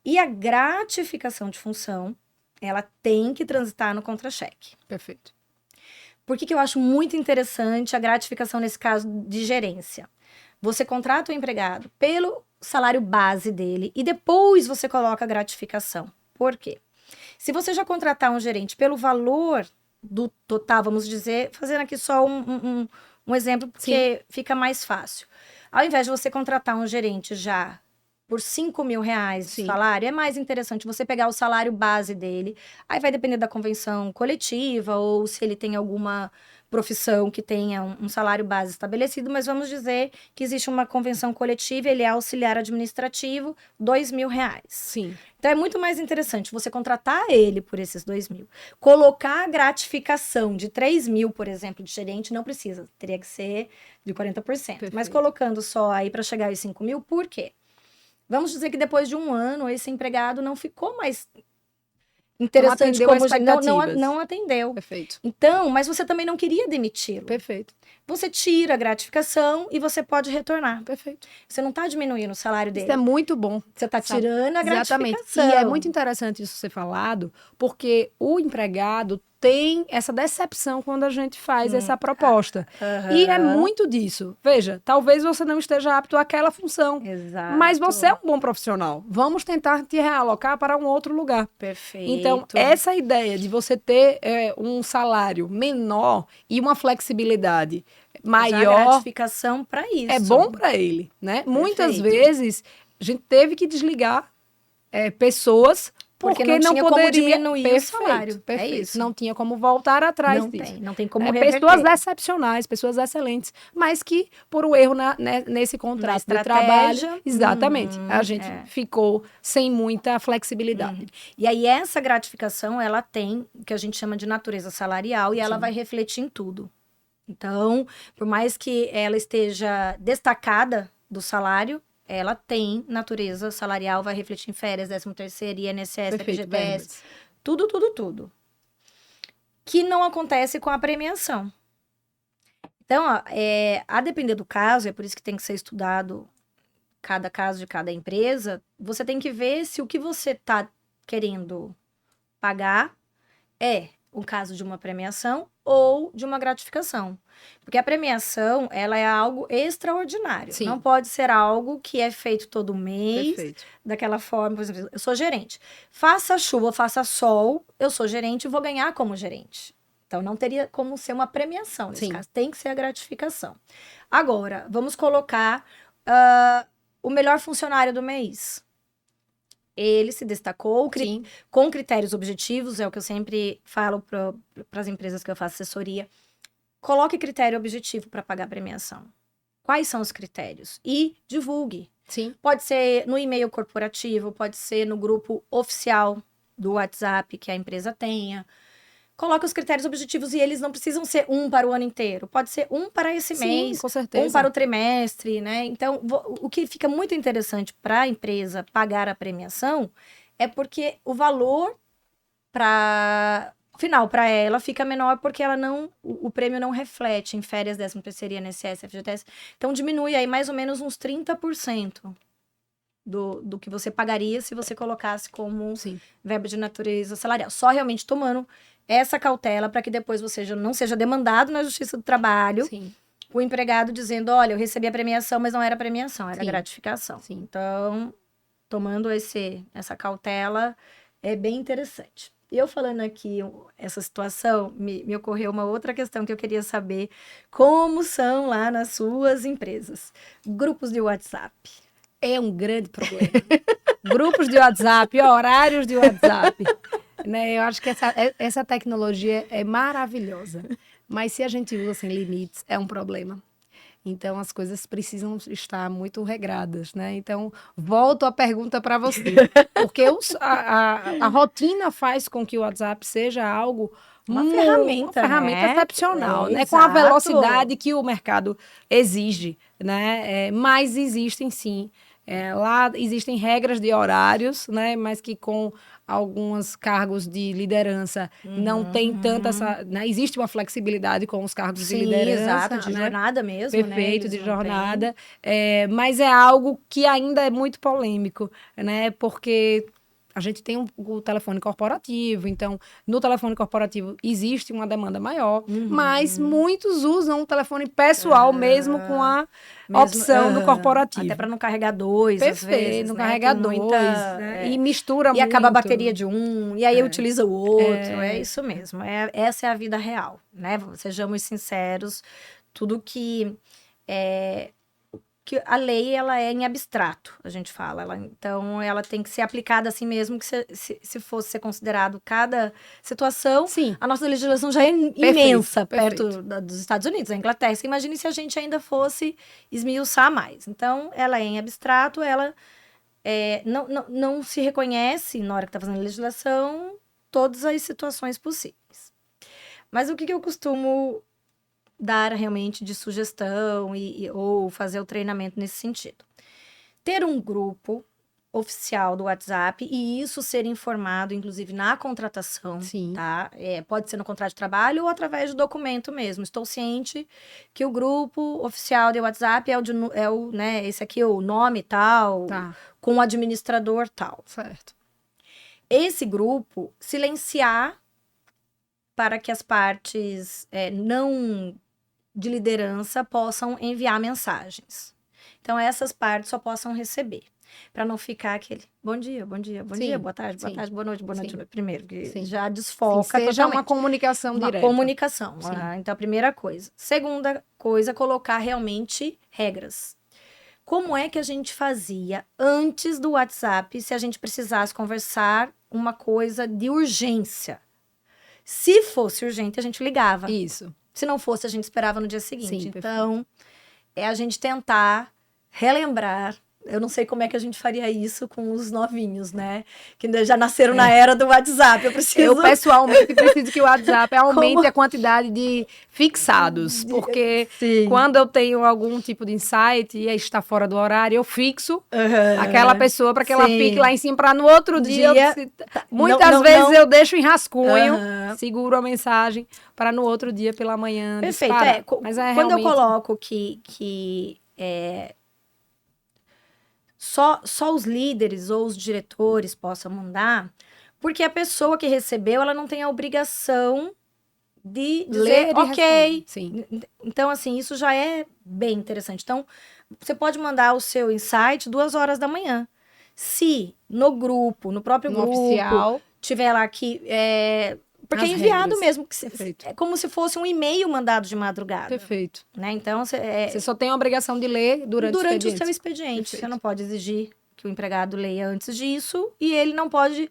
E a gratificação de função, ela tem que transitar no contra-cheque. Perfeito. Por que eu acho muito interessante a gratificação nesse caso de gerência? Você contrata o empregado pelo salário base dele e depois você coloca a gratificação. Por quê? Se você já contratar um gerente pelo valor do total, vamos dizer, fazendo aqui só um exemplo, porque fica mais fácil. Ao invés de você contratar um gerente já por R$5.000 de salário, é mais interessante você pegar o salário base dele, aí vai depender da convenção coletiva, ou se ele tem alguma profissão que tenha um salário base estabelecido, mas vamos dizer que existe uma convenção coletiva, ele é auxiliar administrativo, R$2.000. Sim. Então, é muito mais interessante você contratar ele por esses 2.000. Colocar a gratificação de 3.000, por exemplo, de gerente, não precisa. Teria que ser de 40%. Perfeito. Mas colocando só aí para chegar aos 5.000, por quê? Vamos dizer que depois de um ano, esse empregado não ficou mais interessante como não atendeu. Perfeito. Então, mas você também não queria demiti-lo. Perfeito. Você tira a gratificação e você pode retornar. Perfeito. Você não está diminuindo o salário dele. Isso é muito bom. Você está tirando a gratificação. Exatamente. E é muito interessante isso ser falado, porque o empregado tem essa decepção quando a gente faz essa proposta. E é muito disso. Veja, talvez você não esteja apto àquela função. Exato. Mas você é um bom profissional. Vamos tentar te realocar para um outro lugar. Perfeito. Então, essa ideia de você ter um salário menor e uma flexibilidade maior, a gratificação para isso. É bom para ele, né? Muitas vezes a gente teve que desligar pessoas Porque não tinha como diminuir o salário. Perfeito. É isso. Não tinha como voltar atrás Não disso. tem, não tem como reverter. Pessoas excepcionais, pessoas excelentes, mas que por um erro nesse contrato de trabalho, exatamente, a gente ficou sem muita flexibilidade. E aí essa gratificação, ela tem o que a gente chama de natureza salarial e ela vai refletir em tudo. Então, por mais que ela esteja destacada do salário, ela tem natureza salarial, vai refletir em férias, 13º, INSS, FGTS, tudo. Que não acontece com a premiação. Então, ó, a depender do caso, é por isso que tem que ser estudado cada caso de cada empresa, você tem que ver se o que você está querendo pagar é um caso de uma premiação ou de uma gratificação. Porque a premiação, ela é algo extraordinário. Sim. Não pode ser algo que é feito todo mês, daquela forma. Por exemplo, eu sou gerente. Faça chuva, faça sol, eu sou gerente e vou ganhar como gerente. Então, não teria como ser uma premiação nesse caso. Tem que ser a gratificação. Agora, vamos colocar o melhor funcionário do mês. Ele se destacou com critérios objetivos, é o que eu sempre falo para as empresas que eu faço assessoria. Coloque critério objetivo para pagar a premiação. Quais são os critérios? E divulgue. Sim. Pode ser no e-mail corporativo, pode ser no grupo oficial do WhatsApp que a empresa tenha. Coloque os critérios objetivos e eles não precisam ser um para o ano inteiro. Pode ser um para esse mês, com certeza. um para o trimestre, né? Então, o que fica muito interessante para a empresa pagar a premiação é porque o valor final para ela fica menor porque o prêmio não reflete em férias, 13º, INSS, FGTS. Então, diminui aí mais ou menos uns 30% do que você pagaria se você colocasse como verba de natureza salarial. Só realmente tomando essa cautela para que depois você não seja demandado na Justiça do Trabalho, o empregado dizendo, olha, eu recebi a premiação, mas não era premiação, era gratificação. Então, tomando essa cautela, é bem interessante. E eu falando aqui essa situação, me ocorreu uma outra questão que eu queria saber, como são lá nas suas empresas? Grupos de WhatsApp. É um grande problema. Grupos de WhatsApp, horários de WhatsApp. Né? Eu acho que essa tecnologia é maravilhosa. Mas se a gente usa sem limites, é um problema. Então, as coisas precisam estar muito regradas, né? Então, volto a pergunta para você. Porque a rotina faz com que o WhatsApp seja algo... Uma ferramenta excepcional, né? Com a velocidade que o mercado exige, né? Mas existem, sim. Lá existem regras de horários, né? Mas que com alguns cargos de liderança não tem tanta essa... Né? Existe uma flexibilidade com os cargos de liderança. Exato, de jornada mesmo, perfeito, de jornada. Mas é algo que ainda é muito polêmico, né? Porque a gente tem o telefone corporativo, então no telefone corporativo existe uma demanda maior, mas muitos usam o telefone pessoal mesmo com a opção do corporativo. Até para não carregar dois, às vezes, não carregar dois, né? E mistura muito. E acaba a bateria de um, e aí utiliza o outro, é isso mesmo. Essa é a vida real, né? Sejamos sinceros, tudo que a lei, ela é em abstrato, a gente fala. Então, ela tem que ser aplicada assim mesmo, que se fosse ser considerado cada situação, a nossa legislação já é imensa perto dos Estados Unidos, da Inglaterra. Você imagine se a gente ainda fosse esmiuçar mais. Então, ela é em abstrato, ela não se reconhece, na hora que está fazendo a legislação, todas as situações possíveis. Mas o que eu costumo dar realmente de sugestão ou fazer o treinamento nesse sentido. Ter um grupo oficial do WhatsApp e isso ser informado, inclusive, na contratação, tá? Pode ser no contrato de trabalho ou através do documento mesmo. Estou ciente que o grupo oficial do WhatsApp né, esse aqui é o nome tal, com o administrador tal. Certo. Esse grupo, silenciar para que as partes não de liderança possam enviar mensagens. Então, essas partes só possam receber. Para não ficar aquele bom dia, boa tarde, boa noite, primeiro, que já desfoca seja totalmente. Uma comunicação direta. Uma comunicação. Então, a primeira coisa. Segunda coisa, colocar realmente regras. Como é que a gente fazia antes do WhatsApp, se a gente precisasse conversar uma coisa de urgência. Se fosse urgente, a gente ligava. Isso. Se não fosse, a gente esperava no dia seguinte. Sim, Então, é a gente tentar relembrar. Eu não sei como é que a gente faria isso com os novinhos, né? Que já nasceram na era do WhatsApp. Eu preciso... Eu, pessoalmente, preciso que o WhatsApp aumente a quantidade de fixados. Porque quando eu tenho algum tipo de insight e está fora do horário, eu fixo aquela pessoa para que ela fique lá em cima, para no outro dia... Muitas vezes eu deixo em rascunho, seguro a mensagem, para no outro dia, pela manhã, perfeito. disparar. Mas quando realmente... eu coloco que só os líderes ou os diretores possam mandar, porque a pessoa que recebeu, ela não tem a obrigação de dizer, ok. Sim. Então, assim, isso já é bem interessante. Então, você pode mandar o seu insight 2h da manhã. Se no grupo, no próprio grupo, oficial, tiver lá que... porque é enviado mesmo. Perfeito. É como se fosse um e-mail mandado de madrugada. Perfeito. Né? Então, você só tem a obrigação de ler durante o seu expediente. Perfeito. Você não pode exigir que o empregado leia antes disso e ele não pode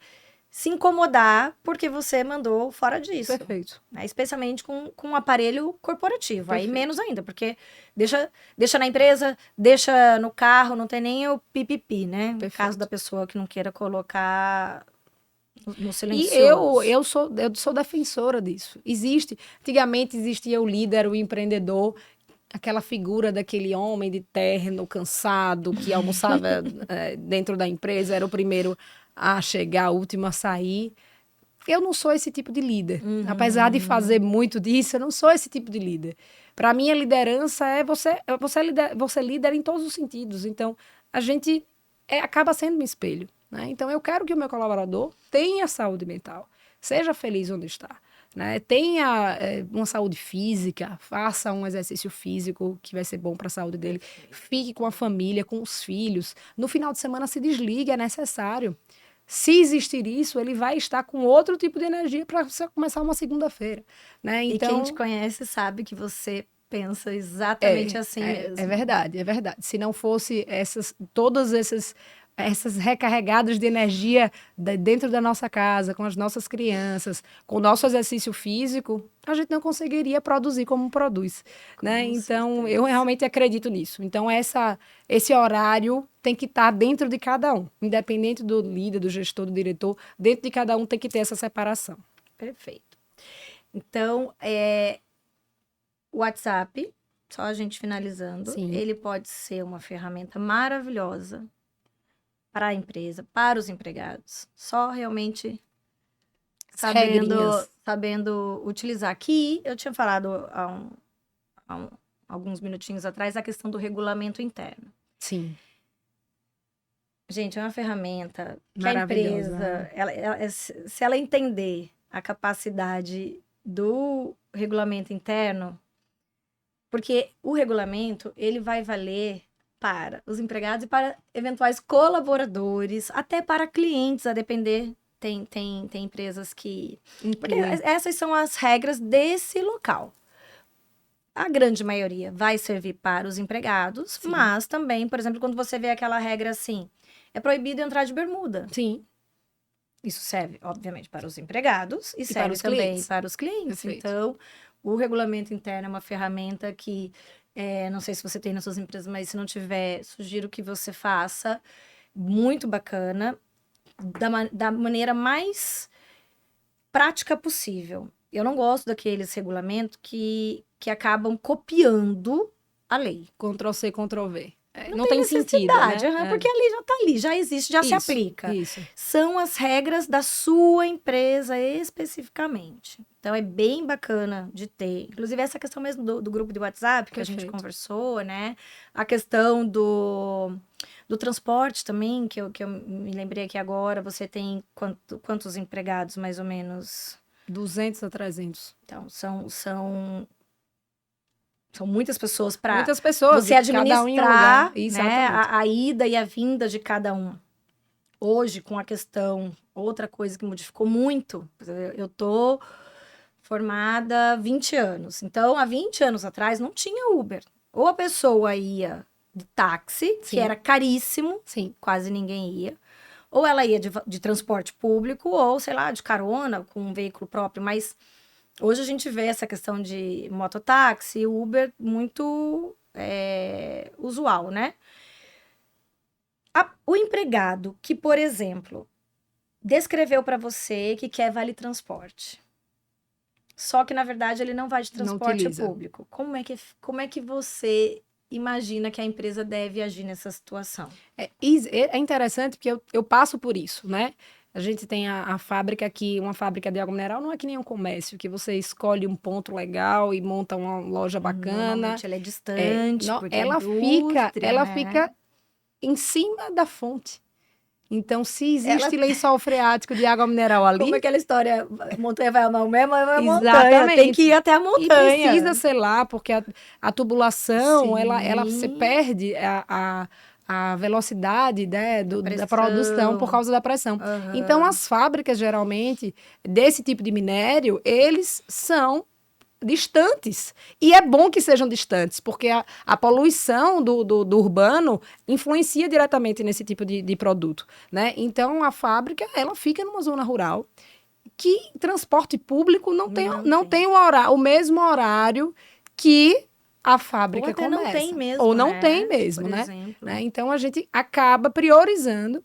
se incomodar porque você mandou fora disso. Perfeito. Né? Especialmente com um aparelho corporativo. Perfeito. Aí menos ainda, porque deixa na empresa, deixa no carro, não tem nem o pipipi, né? Perfeito. No caso da pessoa que não queira colocar... no silencioso. E eu sou defensora disso. Antigamente existia o líder, o empreendedor, aquela figura daquele homem de terno, cansado, que almoçava dentro da empresa, era o primeiro a chegar, o último a sair. Eu não sou esse tipo de líder. Apesar de fazer muito disso, eu não sou esse tipo de líder. Para mim, a liderança é você líder em todos os sentidos. Então, a gente acaba sendo um espelho. Né? Então, eu quero que o meu colaborador tenha saúde mental, seja feliz onde está, né? Tenha uma saúde física, faça um exercício físico que vai ser bom para a saúde dele, fique com a família, com os filhos. No final de semana, se desligue, é necessário. Se existir isso, ele vai estar com outro tipo de energia para você começar uma segunda-feira. Né? Então, e quem te conhece sabe que você pensa exatamente assim mesmo. É verdade, é verdade. Se não fosse todas essas recarregadas de energia dentro da nossa casa, com as nossas crianças, com o nosso exercício físico, a gente não conseguiria produzir como produz, né? Então, eu realmente acredito nisso. Então, esse horário tem que estar dentro de cada um, independente do líder, do gestor, do diretor, dentro de cada um tem que ter essa separação. Perfeito. Então, o WhatsApp, só a gente finalizando, Sim. Ele pode ser uma ferramenta maravilhosa para a empresa, para os empregados. Só realmente sabendo utilizar. Aqui, eu tinha falado há alguns minutinhos atrás, a questão do regulamento interno. Sim. Gente, é uma ferramenta que a empresa, se ela entender a capacidade do regulamento interno, porque o regulamento, ele vai valer para os empregados e para eventuais colaboradores, até para clientes, a depender. Tem empresas que... Porque essas são as regras desse local. A grande maioria vai servir para os empregados, sim, mas também, por exemplo, quando você vê aquela regra assim, é proibido entrar de bermuda. Sim. Isso serve, obviamente, para os empregados e serve também para os clientes. Perfeito. Então, o regulamento interno é uma ferramenta que... não sei se você tem nas suas empresas, mas se não tiver, sugiro que você faça. Muito bacana, da maneira mais prática possível. Eu não gosto daqueles regulamentos que acabam copiando a lei. Ctrl+C, Ctrl+V. Não tem sentido, né? Porque a lei já está ali, já existe, já se aplica. Isso. São as regras da sua empresa especificamente. Então, é bem bacana de ter. Inclusive, essa questão mesmo do grupo de WhatsApp, que Perfeito. A gente conversou, né? A questão do transporte também, que eu me lembrei aqui agora. Você tem quantos empregados, mais ou menos? 200 a 300. Então, são muitas pessoas para você administrar, né, a ida e a vinda de cada um. Hoje, com a questão, outra coisa que modificou muito, eu tô formada há 20 anos. Então, há 20 anos atrás, não tinha Uber. Ou a pessoa ia de táxi, sim, que era caríssimo, sim, quase ninguém ia. ou ela ia de transporte público, ou, sei lá, de carona, com um veículo próprio, mas hoje a gente vê essa questão de mototáxi, Uber, muito usual, né? O empregado que, por exemplo, descreveu para você que quer vale transporte, só que, na verdade, ele não vai de Não transporte utiliza. público. Como é que você imagina que a empresa deve agir nessa situação? É interessante porque eu passo por isso, né? A gente tem a fábrica aqui, uma fábrica de água mineral, não é que nem um comércio, que você escolhe um ponto legal e monta uma loja bacana. Normalmente ela é distante, porque é Ela indústria, né? fica em cima da fonte. Então, se existe Ela- lençol freático de água mineral ali, Como aquela história, montanha vai a Maomé, Maomé vai a montanha. exatamente. Tem que ir até a E montanha. precisa ser lá, porque a tubulação, ela se Sim. perde a velocidade, né, da Pressão. produção por causa da pressão. Aham. Então, as fábricas, geralmente, desse tipo de minério, eles são distantes. E é bom que sejam distantes, porque a poluição do urbano influencia diretamente nesse tipo de produto, né? Então, a fábrica, ela fica numa zona rural, que transporte público não tem o mesmo horário que a Ou fábrica até começa. não tem mesmo, Ou não né? tem mesmo, Por né? exemplo. Então, a gente acaba priorizando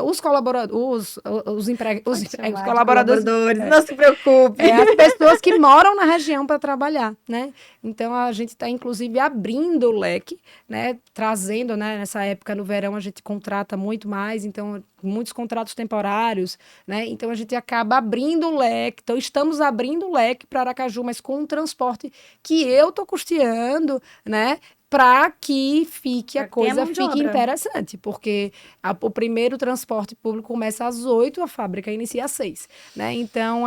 os colaboradores, os colaboradores, Não se preocupe. as pessoas que moram na região para trabalhar, né? Então, a gente está, inclusive, abrindo o leque, né? Trazendo, né? Nessa época, no verão, a gente contrata muito mais, então, muitos contratos temporários, né? Então, a gente acaba abrindo o leque. Então, estamos abrindo o leque para Aracaju, mas com um transporte que eu estou custeando, né? Para que Pra ter a coisa mão de fique obra. interessante, porque o primeiro transporte público começa às 8, a fábrica inicia às 6, né? Então,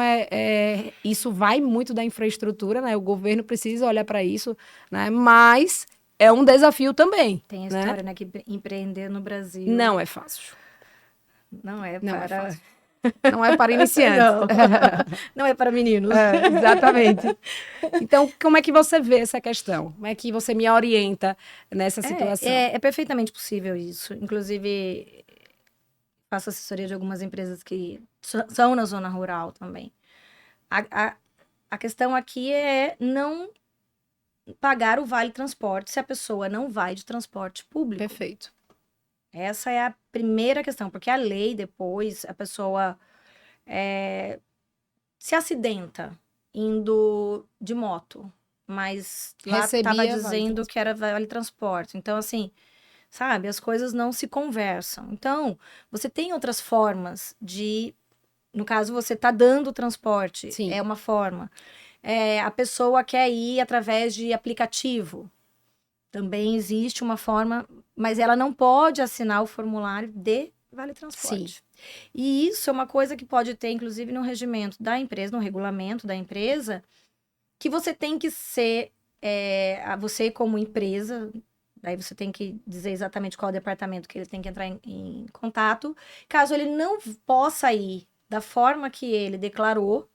isso vai muito da infraestrutura, né? O governo precisa olhar para isso, né? Mas é um desafio também, Tem a né? história, né, que empreender no Brasil Não é fácil. não é Não é para... fácil. Não é para iniciantes. Não. Não é para meninos. Exatamente. Então, como é que você vê essa questão? Como é que você me orienta nessa situação? É perfeitamente possível isso. Inclusive, faço assessoria de algumas empresas que são na zona rural também. A, a, a questão aqui é não pagar o vale transporte se a pessoa não vai de transporte público. Perfeito. Essa é a primeira questão, porque a lei depois, a pessoa se acidenta indo de moto, mas lá estava Recebia dizendo que era vale transporte. Então, assim, sabe, as coisas não se conversam. Então, você tem outras formas de. No caso, você está dando o transporte, Sim. é uma forma. A pessoa quer ir através de aplicativo. Também existe uma forma, mas ela não pode assinar o formulário de vale transporte. Sim. E isso é uma coisa que pode ter, inclusive, no regimento da empresa, no regulamento da empresa, que você tem que ser, você como empresa, daí você tem que dizer exatamente qual departamento que ele tem que entrar em contato. Caso ele não possa ir da forma que ele declarou,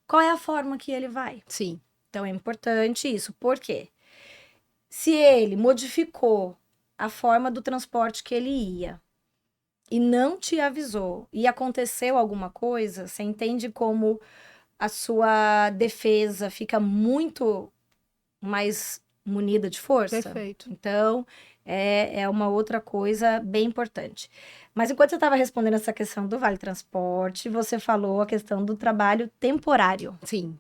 qual é a forma que ele vai? Sim. Então é importante isso. Por quê? Se ele modificou a forma do transporte que ele ia e não te avisou e aconteceu alguma coisa, você entende como a sua defesa fica muito mais munida de força? Perfeito. Então, é uma outra coisa bem importante. Mas enquanto você estava respondendo essa questão do Vale Transporte, você falou a questão do trabalho temporário. Sim.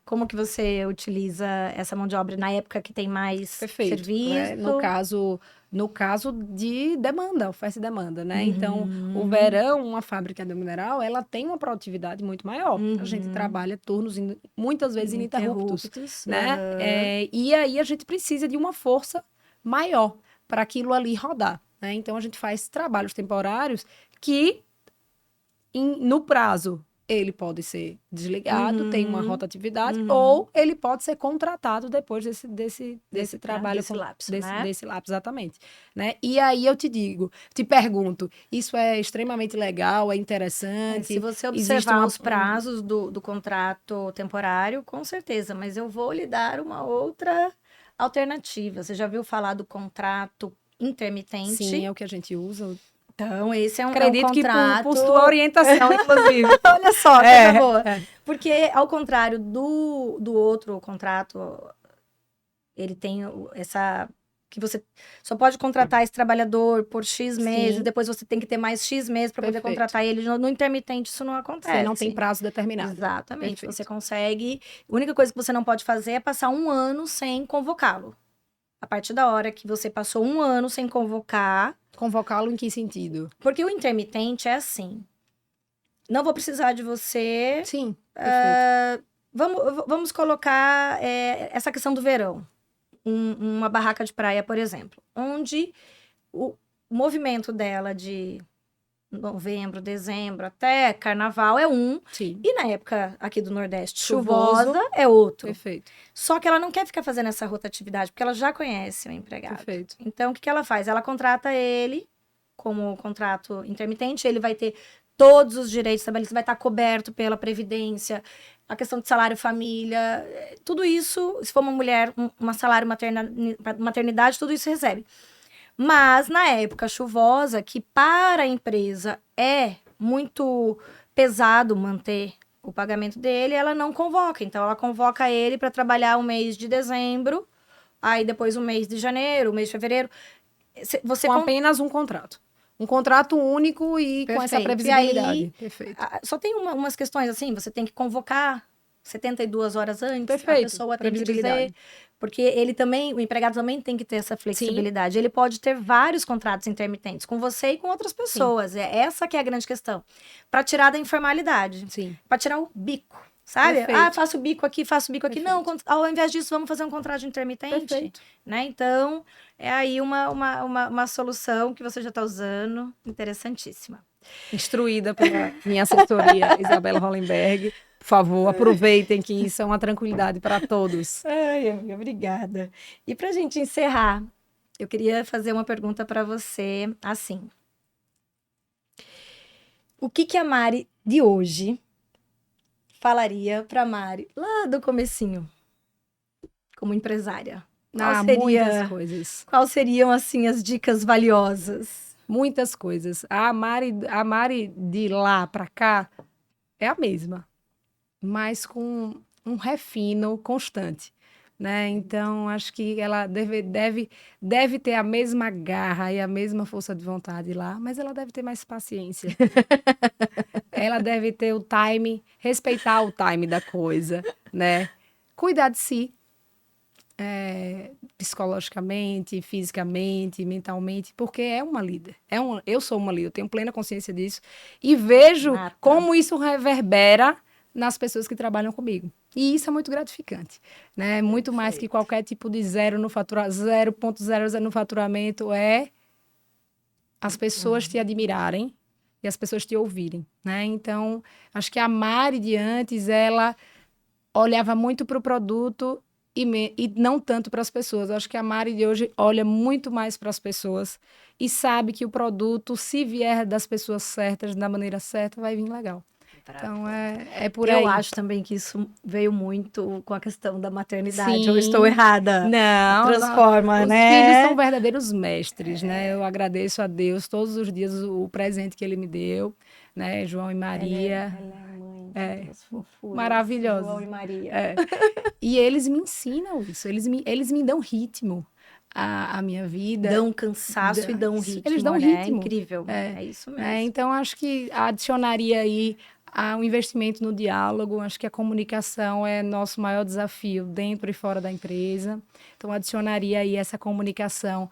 Como que você utiliza essa mão de obra na época que tem mais Perfeito. serviço? No caso de demanda, oferta e demanda, né? Uhum. Então, o verão, uma fábrica de mineral, ela tem uma produtividade muito maior. A gente Uhum. trabalha turnos muitas vezes ininterruptos, né? Aham. E aí a gente precisa de uma força maior para aquilo ali rodar, né? Então, a gente faz trabalhos temporários que no prazo, ele pode ser desligado, tem uma Uhum. rotatividade, Uhum. ou ele pode ser contratado depois desse trabalho, desse lapso, né? desse lapso, exatamente. Né? E aí eu te pergunto, isso é extremamente legal, é interessante? Se você existe observar os prazos do contrato temporário, com certeza, mas eu vou lhe dar uma outra alternativa. Você já viu falar do contrato intermitente? Sim, é o que a gente usa. Então, esse é um Acredito contrato... que por sua orientação, inclusive. Olha só, coisa boa. É. Porque, ao contrário do outro contrato, ele tem essa... que você só pode contratar esse trabalhor por X meses, Sim. depois você tem que ter mais X meses para poder Perfeito. contratar ele. No intermitente, isso não acontece. Você não tem prazo determinado. Exatamente. Perfeito. Você consegue... A única coisa que você não pode fazer é passar 1 ano sem convocá-lo. A partir da hora que você passou 1 ano sem convocar... Convocá-lo em que sentido? Porque o intermitente é assim. Não vou precisar de você. Sim, perfeito. Vamos colocar essa questão do verão. Uma barraca de praia, por exemplo. Onde o movimento dela de novembro, dezembro até carnaval é um. Sim, E na época aqui do Nordeste, Chuvoso. chuvosa, é outro. perfeito, Só que ela não quer ficar fazendo essa rotatividade, porque ela já conhece o empregado. perfeito. Então, o que ela faz? Ela contrata ele como contrato intermitente, ele vai ter todos os direitos estabelecidos, vai estar coberto pela Previdência, a questão de salário família, tudo isso, se for uma mulher, um salário maternidade, tudo isso recebe. Mas, na época chuvosa, que para a empresa é muito pesado manter o pagamento dele, ela não convoca. Então, ela convoca ele para trabalhar o mês de dezembro, aí depois o mês de janeiro, o mês de fevereiro. Você Com apenas um contrato. Um contrato único e com essa Perfeito. previsibilidade. E aí, Perfeito. só tem umas questões assim, você tem que convocar 72 horas antes, Perfeito. a pessoa tem que Previsibilidade. dizer, porque ele também, o empregado também tem que ter essa flexibilidade. Ele pode ter vários contratos intermitentes com você e com outras pessoas. É essa que é a grande questão. Para tirar da informalidade, Sim. para tirar o bico. Sabe? Perfeito. Ah, faço bico aqui, faço bico aqui. Não, Perfeito. ao invés disso, vamos fazer um contrato de intermitente. Perfeito. Né? Então, é aí uma solução que você já está usando, interessantíssima. Instruída pela minha assessoria, Isabela Hollenberg. Por favor, aproveitem que isso é uma tranquilidade para todos. Ai, amiga, obrigada. E para a gente encerrar, eu queria fazer uma pergunta para você, assim. O que a Mari de hoje falaria para Mari lá do comecinho, como empresária? Muitas coisas. Quais seriam, assim, as dicas valiosas? Muitas coisas. A Mari de lá para cá é a mesma, mas com um refino constante, né? Então, acho que ela deve ter a mesma garra e a mesma força de vontade lá, mas ela deve ter mais paciência. Ela deve ter o time, respeitar o time da coisa, né? Cuidar de si, psicologicamente, fisicamente, mentalmente, porque é uma líder. Eu sou uma líder, eu tenho plena consciência disso e vejo como isso reverbera nas pessoas que trabalham comigo. E isso é muito gratificante, né? Muito mais que qualquer tipo de 0.00 no faturamento as pessoas te admirarem e as pessoas te ouvirem, né? Então, acho que a Mari de antes, ela olhava muito para o produto e não tanto para as pessoas. Eu acho que a Mari de hoje olha muito mais para as pessoas e sabe que o produto, se vier das pessoas certas, da maneira certa, vai vir legal. Então, é por aí. Eu acho também que isso veio muito com a questão da maternidade. Sim. Eu estou errada? Não. Transforma, os né? filhos são verdadeiros mestres, né? Eu agradeço a Deus todos os dias o presente que Ele me deu, né? João e Maria. Ela é mãe, maravilhosos. João e Maria. E eles me ensinam isso. Eles me dão ritmo à minha vida. Dão cansaço e dão ritmo. Eles dão né? ritmo. É incrível. É isso mesmo. Então, acho que adicionaria aí o investimento no diálogo. Acho que a comunicação é nosso maior desafio dentro e fora da empresa. Então, adicionaria aí essa comunicação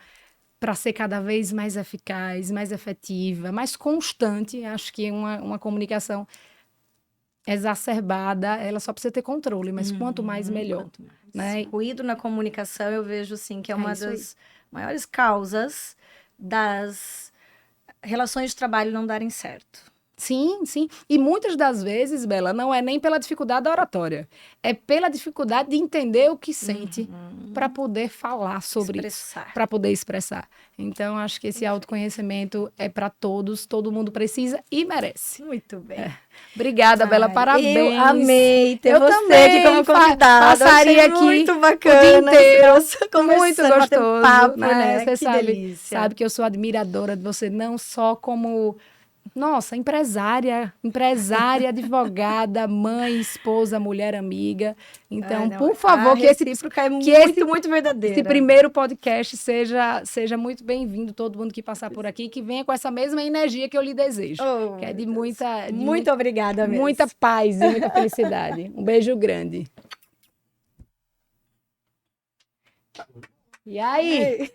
para ser cada vez mais eficaz, mais efetiva, mais constante. Acho que uma comunicação exacerbada, ela só precisa ter controle, mas quanto mais, melhor. Né? Ruído na comunicação, eu vejo, sim, que é uma das maiores causas das relações de trabalho não darem certo. Sim, sim. E muitas das vezes, Bela, não é nem pela dificuldade da oratória, é pela dificuldade de entender o que sente para poder falar sobre isso, Expressar. para poder expressar. Então, acho que esse autoconhecimento é para todos, todo mundo precisa e merece. Muito bem. Obrigada, Bela, Ai, parabéns. Eu amei ter Eu você também, aqui como convidada. passaria Achei aqui muito o bacana. dia inteiro, Conversando, muito batendo gostoso, papo, né? Você Que delícia. sabe que eu sou admiradora de você, não só como, nossa, empresária, advogada, mãe, esposa, mulher, amiga. Então, Ai, não, por favor, a que esse recíproca é esse muito verdadeira. primeiro podcast seja muito bem-vindo, todo mundo que passar por aqui, que venha com essa mesma energia que eu lhe desejo, Oh, que é de meu Deus. muita, Muito obrigada mesmo. muita paz e muita felicidade. Um beijo grande. E aí?